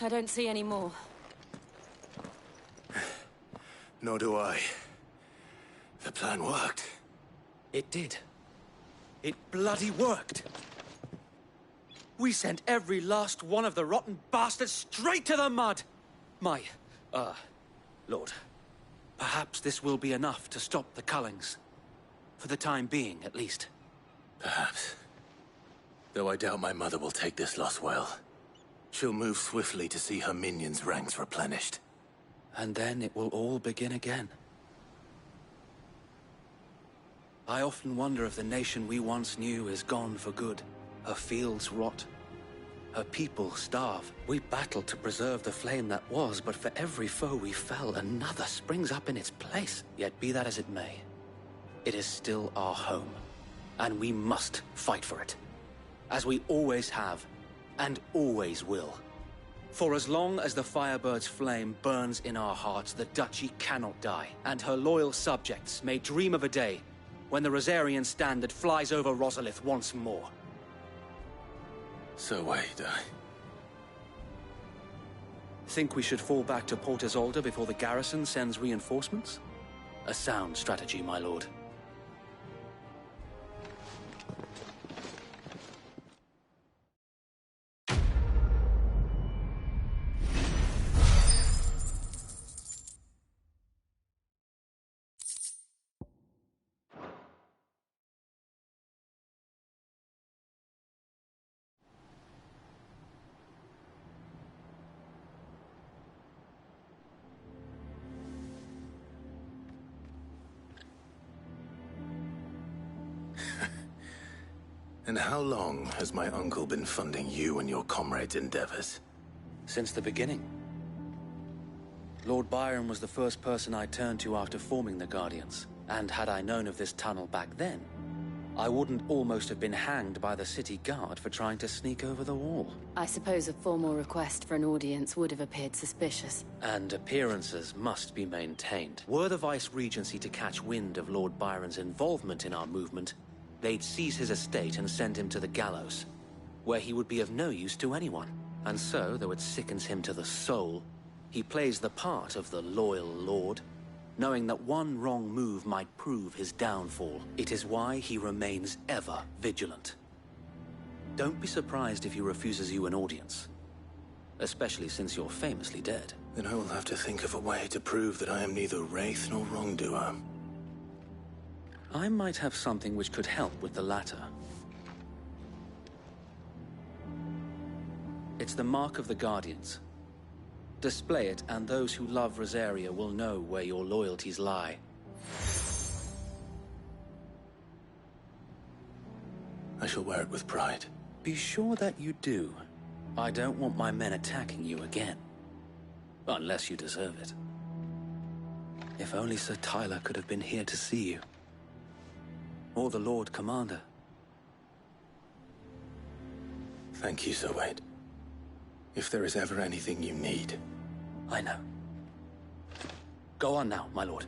F: I don't see any more.
L: Nor do I. The plan worked.
B: It did. It bloody worked. We sent every last one of the rotten bastards straight to the mud! Lord, perhaps this will be enough to stop the Cullings. For the time being, at least.
L: Perhaps. Though I doubt my mother will take this loss well. She'll move swiftly to see her minions' ranks replenished.
B: And then it will all begin again. I often wonder if the nation we once knew is gone for good. Her fields rot. Her people starve. We battled to preserve the flame that was, but for every foe we fell, another springs up in its place. Yet be that as it may, it is still our home, and we must fight for it. As we always have, and always will. For as long as the Firebird's flame burns in our hearts, the Duchy cannot die, and her loyal subjects may dream of a day when the Rosarian standard flies over Rosalith once more.
L: So wait,
B: Think we should fall back to Port Isolde before the garrison sends reinforcements? A sound strategy, my lord.
L: And how long has my uncle been funding you and your comrades' endeavors?
B: Since the beginning. Lord Byron was the first person I turned to after forming the Guardians. And had I known of this tunnel back then, I wouldn't almost have been hanged by the city guard for trying to sneak over the wall.
F: I suppose a formal request for an audience would have appeared suspicious.
B: And appearances must be maintained. Were the Vice-Regency to catch wind of Lord Byron's involvement in our movement, they'd seize his estate and send him to the gallows, where he would be of no use to anyone. And so, though it sickens him to the soul, he plays the part of the loyal lord, knowing that one wrong move might prove his downfall. It is why he remains ever vigilant. Don't be surprised if he refuses you an audience, especially since you're famously dead.
L: Then I will have to think of a way to prove that I am neither wraith nor wrongdoer.
B: I might have something which could help with the latter. It's the mark of the Guardians. Display it, and those who love Rosaria will know where your loyalties lie.
L: I shall wear it with pride.
B: Be sure that you do. I don't want my men attacking you again. Unless you deserve it. If only Sir Tyler could have been here to see you. Or the Lord Commander.
L: Thank you, Sir Wade. If there is ever anything you need.
B: I know. Go on now, my lord.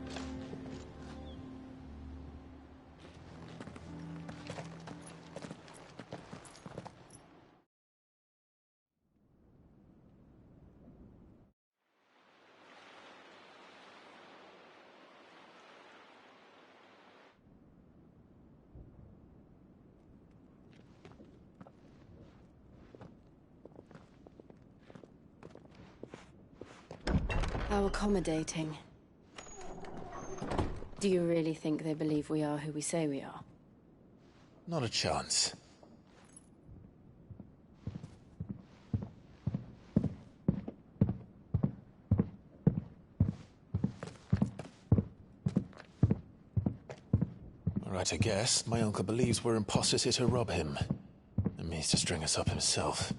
F: How accommodating. Do you really think they believe we are who we say we are?
C: Not a chance. All right, I guess. My uncle believes we're imposters here to rob him. And means to string us up himself.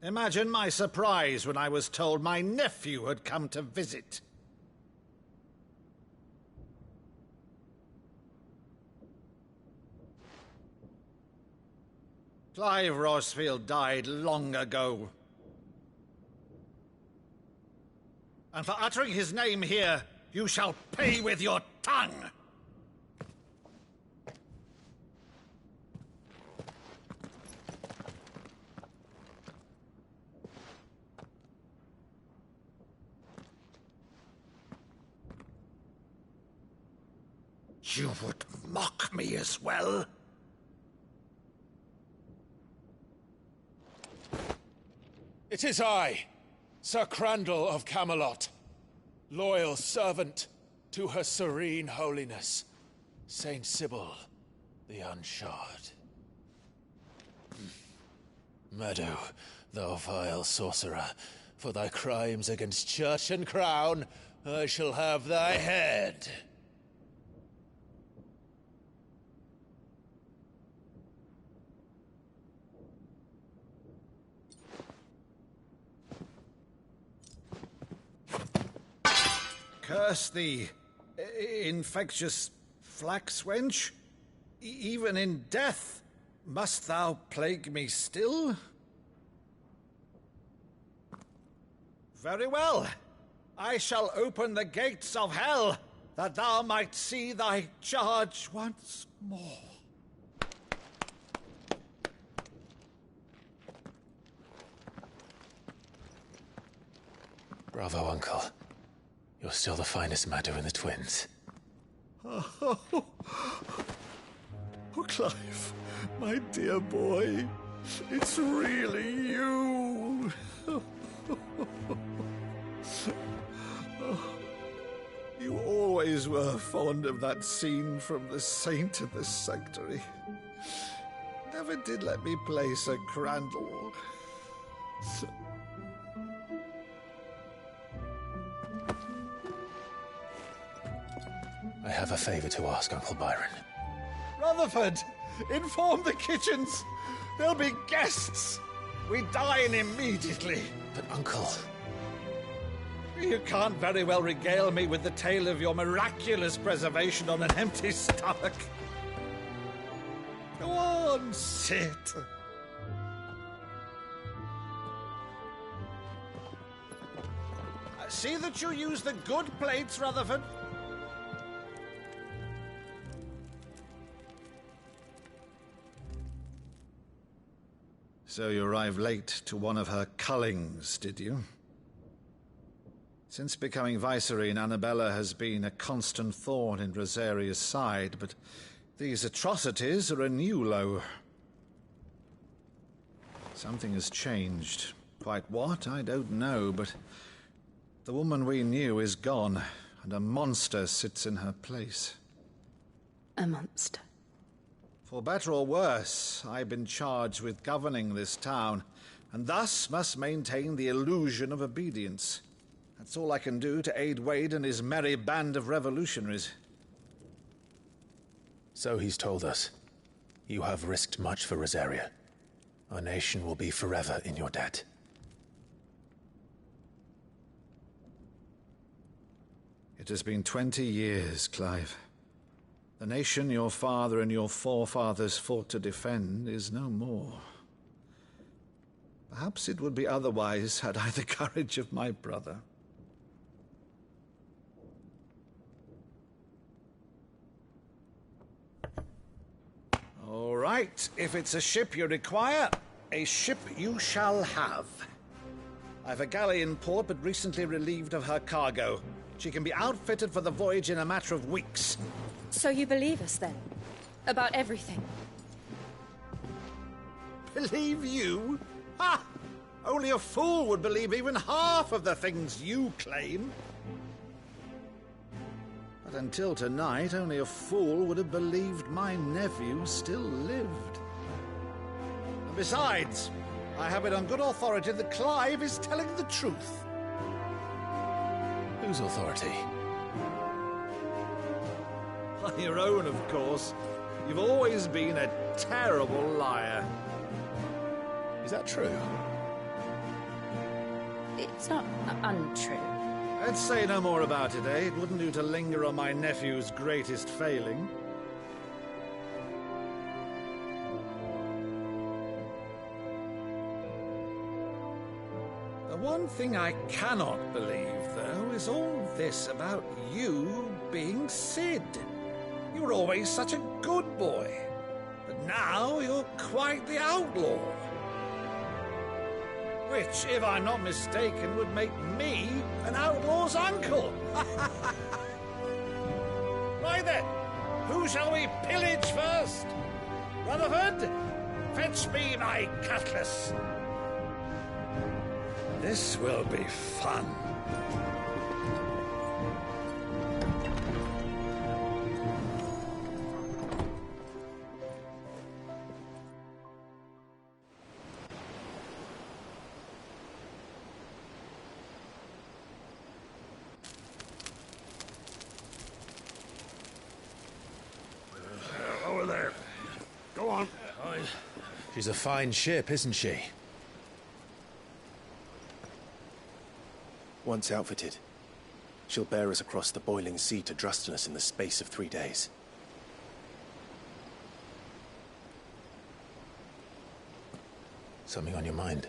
I: Imagine my surprise when I was told my nephew had come to visit. Clive Rosfield died long ago. And for uttering his name here, you shall pay with your tongue! You would mock me as well?
C: It is I, Sir Crandall of Camelot, loyal servant to Her Serene Holiness, Saint Sybil the Unshod. Meadow, thou vile sorcerer, for thy crimes against church and crown, I shall have thy head.
I: Curse thee, infectious flax wench. Even in death, must thou plague me still? Very well. I shall open the gates of hell, that thou might see thy charge once more.
C: Bravo, Uncle. You're still the finest Maddu in the twins.
I: Oh, Clive, my dear boy, it's really you. You always were fond of that scene from The Saint of the Sanctuary. Never did let me play Sir Crandall.
C: I have a favor to ask, Uncle Byron.
I: Rutherford, inform the kitchens. There'll be guests. We dine immediately.
C: But, Uncle...
I: You can't very well regale me with the tale of your miraculous preservation on an empty stomach. Go on, sit. See that you use the good plates, Rutherford. So you arrived late to one of her cullings, did you? Since becoming Vicereine, Annabella has been a constant thorn in Rosaria's side, but these atrocities are a new low. Something has changed. Quite what, I don't know, but the woman we knew is gone, and a monster sits in her place.
T: A monster?
I: For better or worse, I've been charged with governing this town, and thus must maintain the illusion of obedience. That's all I can do to aid Wade and his merry band of revolutionaries.
C: So he's told us. You have risked much for Rosaria. Our nation will be forever in your debt.
I: It has been 20 years, Clive. The nation your father and your forefathers fought to defend is no more. Perhaps it would be otherwise had I the courage of my brother. All right, if it's a ship you require, a ship you shall have. I've a galley in port, but recently relieved of her cargo. She can be outfitted for the voyage in a matter of weeks.
F: So you believe us, then? About everything?
I: Believe you? Ha! Only a fool would believe even half of the things you claim. But until tonight, only a fool would have believed my nephew still lived. And besides, I have it on good authority that Clive is telling the truth.
C: Whose authority?
I: On your own, of course. You've always been a terrible liar.
C: Is that true?
F: It's not untrue.
I: Let's say no more about it, eh? It wouldn't do to linger on my nephew's greatest failing. The one thing I cannot believe, though, is all this about you being Sid. You were always such a good boy, but now you're quite the outlaw. Which, if I'm not mistaken, would make me an outlaw's uncle. Right then, who shall we pillage first? Rutherford, fetch me my cutlass. This will be fun.
U: Over there. Go on.
C: She's a fine ship, isn't she?
L: Once outfitted, she'll bear us across the boiling sea to Drustinus in the space of 3 days.
C: Something on your mind?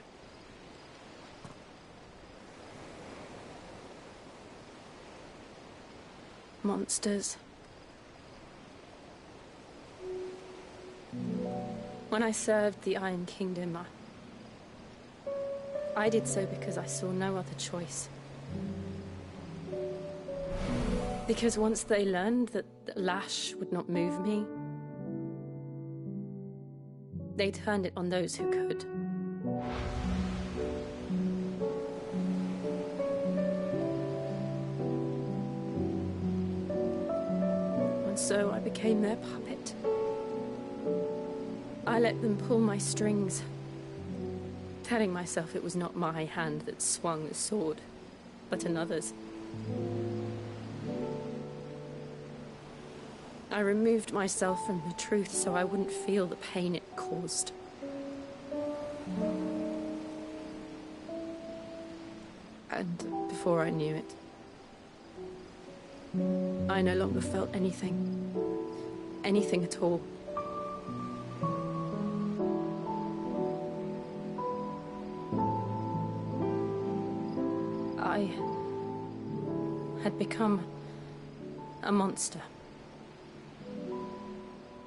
F: Monsters. When I served the Iron Kingdom, I did so because I saw no other choice. Because once they learned that the lash would not move me, they turned it on those who could. And so I became their puppet. I let them pull my strings, telling myself it was not my hand that swung the sword, but another's. I removed myself from the truth so I wouldn't feel the pain it caused. And before I knew it, I no longer felt anything. Anything at all. I had become a monster.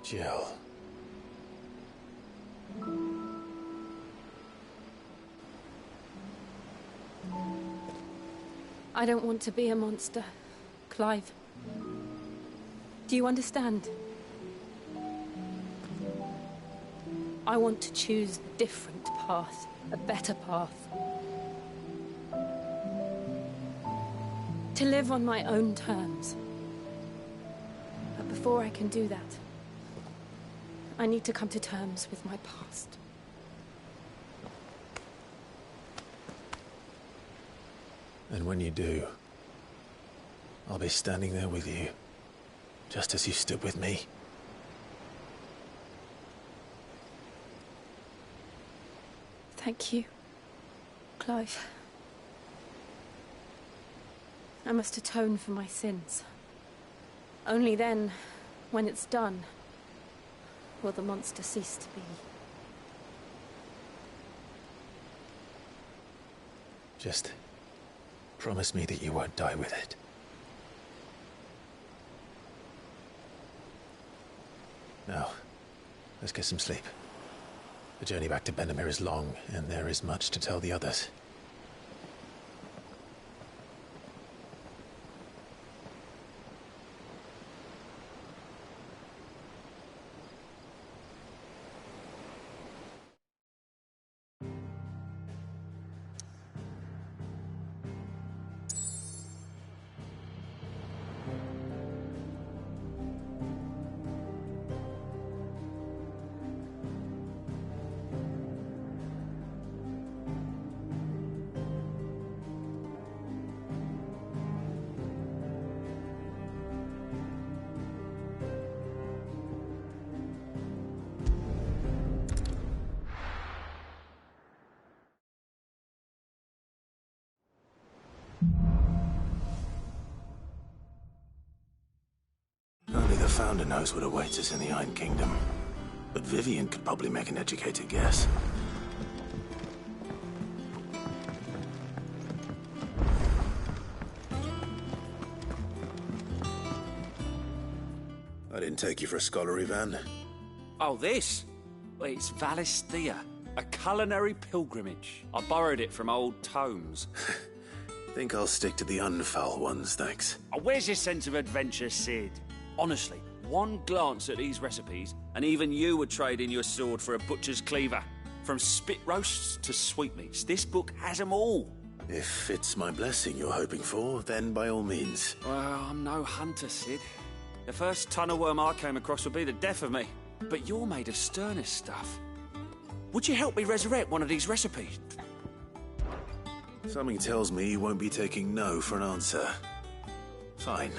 C: Jill.
F: I don't want to be a monster, Clive. Do you understand? I want to choose a different path, a better path. To live on my own terms. But before I can do that, I need to come to terms with my past.
C: And when you do, I'll be standing there with you, just as you stood with me.
F: Thank you, Clive. I must atone for my sins. Only then, when it's done, will the monster cease to be.
C: Just promise me that you won't die with it. Now, let's get some sleep. The journey back to Benamir is long, and there is much to tell the others.
L: Only the Founder knows what awaits us in the Iron Kingdom. But Vivian could probably make an educated guess. I didn't take you for a scholarly van.
Q: Oh, this? Well, it's Valisthea, a culinary pilgrimage. I borrowed it from old tomes.
L: Think I'll stick to the unfoul ones, thanks.
Q: Oh, where's your sense of adventure, Sid? Honestly, one glance at these recipes, and even you would trade in your sword for a butcher's cleaver. From spit roasts to sweetmeats, this book has them all.
L: If it's my blessing you're hoping for, then by all means.
Q: Well, I'm no hunter, Sid. The first tunnel worm I came across would be the death of me. But you're made of sterner stuff. Would you help me resurrect one of these recipes?
L: Something tells me you won't be taking no for an answer. Fine,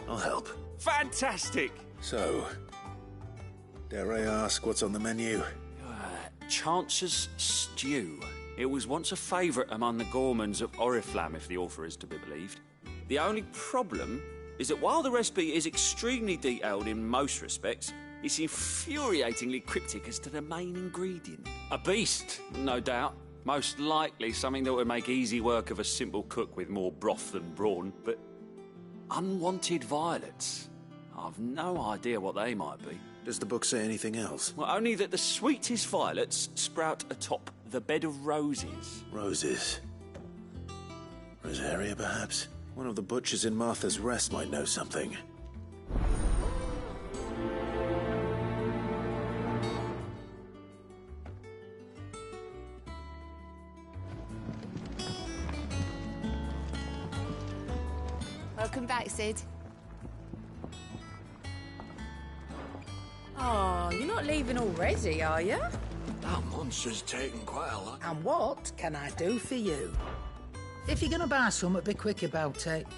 L: I'll help.
Q: Fantastic!
L: So, dare I ask what's on the menu?
Q: Chance's Stew. It was once a favourite among the gourmands of Oriflamme, if the author is to be believed. The only problem is that while the recipe is extremely detailed in most respects, it's infuriatingly cryptic as to the main ingredient. A beast, no doubt. Most likely something that would make easy work of a simple cook with more broth than brawn, but unwanted violets. I've no idea what they might be.
L: Does the book say anything else?
Q: Well, only that the sweetest violets sprout atop the bed of roses.
L: Roses? Rosaria, perhaps? One of the butchers in Martha's Rest might know something.
J: Welcome back, Sid.
A: Oh, you're not leaving already, are you?
M: That monster's taken quite a lot.
K: And what can I do for you? If you're gonna buy something, be quick about it.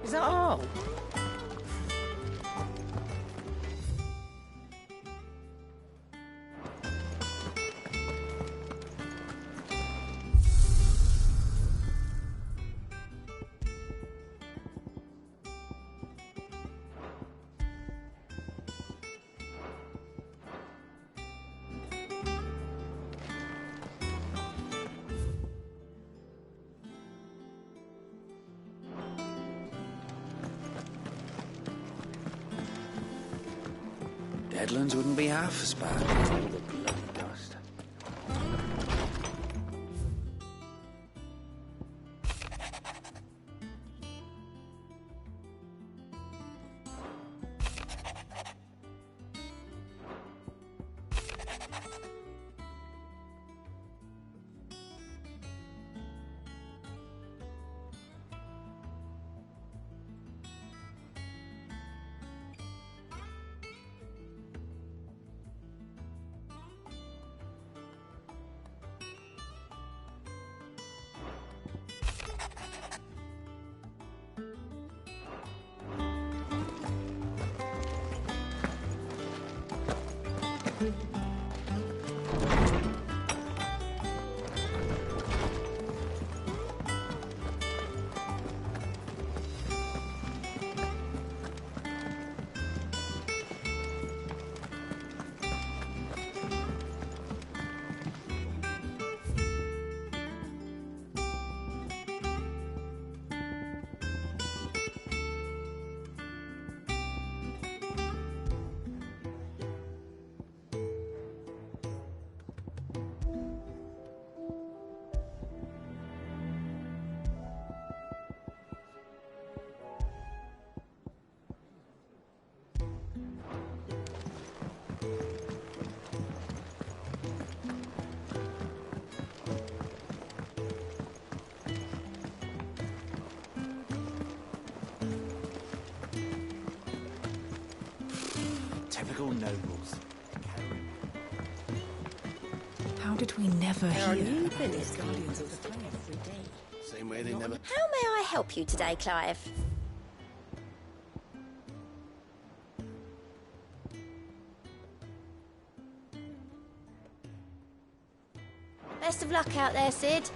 K: Is that all?
B: Deadlands wouldn't be half as bad with all the bloody dust.
V: Typical nobles.
E: How did we never hear?
K: New village guardians of the play every day.
U: Same way they never...
G: How may I help you today, Clive? Best of luck out there, Sid.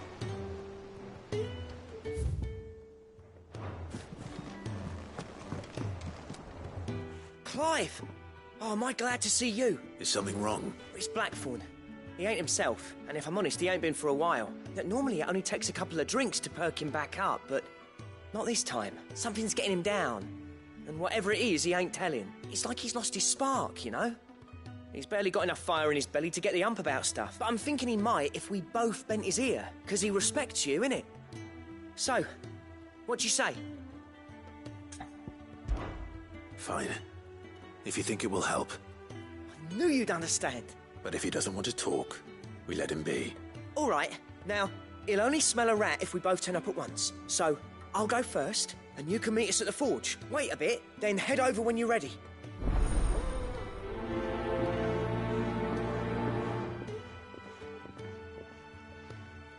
R: Clive!
O: Oh, am I glad to see you?
L: Is something wrong?
O: It's Blackthorn. He ain't himself, and if I'm honest, he ain't been for a while. Normally it only takes a couple of drinks to perk him back up, but not this time. Something's getting him down. And whatever it is, he ain't telling. It's like he's lost his spark, you know? He's barely got enough fire in his belly to get the ump about stuff. But I'm thinking he might if we both bent his ear, because he respects you, innit? So, what do you say?
L: Fine. If you think it will help.
O: I knew you'd understand.
L: But if he doesn't want to talk, we let him be.
O: All right. Now, he'll only smell a rat if we both turn up at once. So, I'll go first, and you can meet us at the forge. Wait a bit, then head over when you're ready.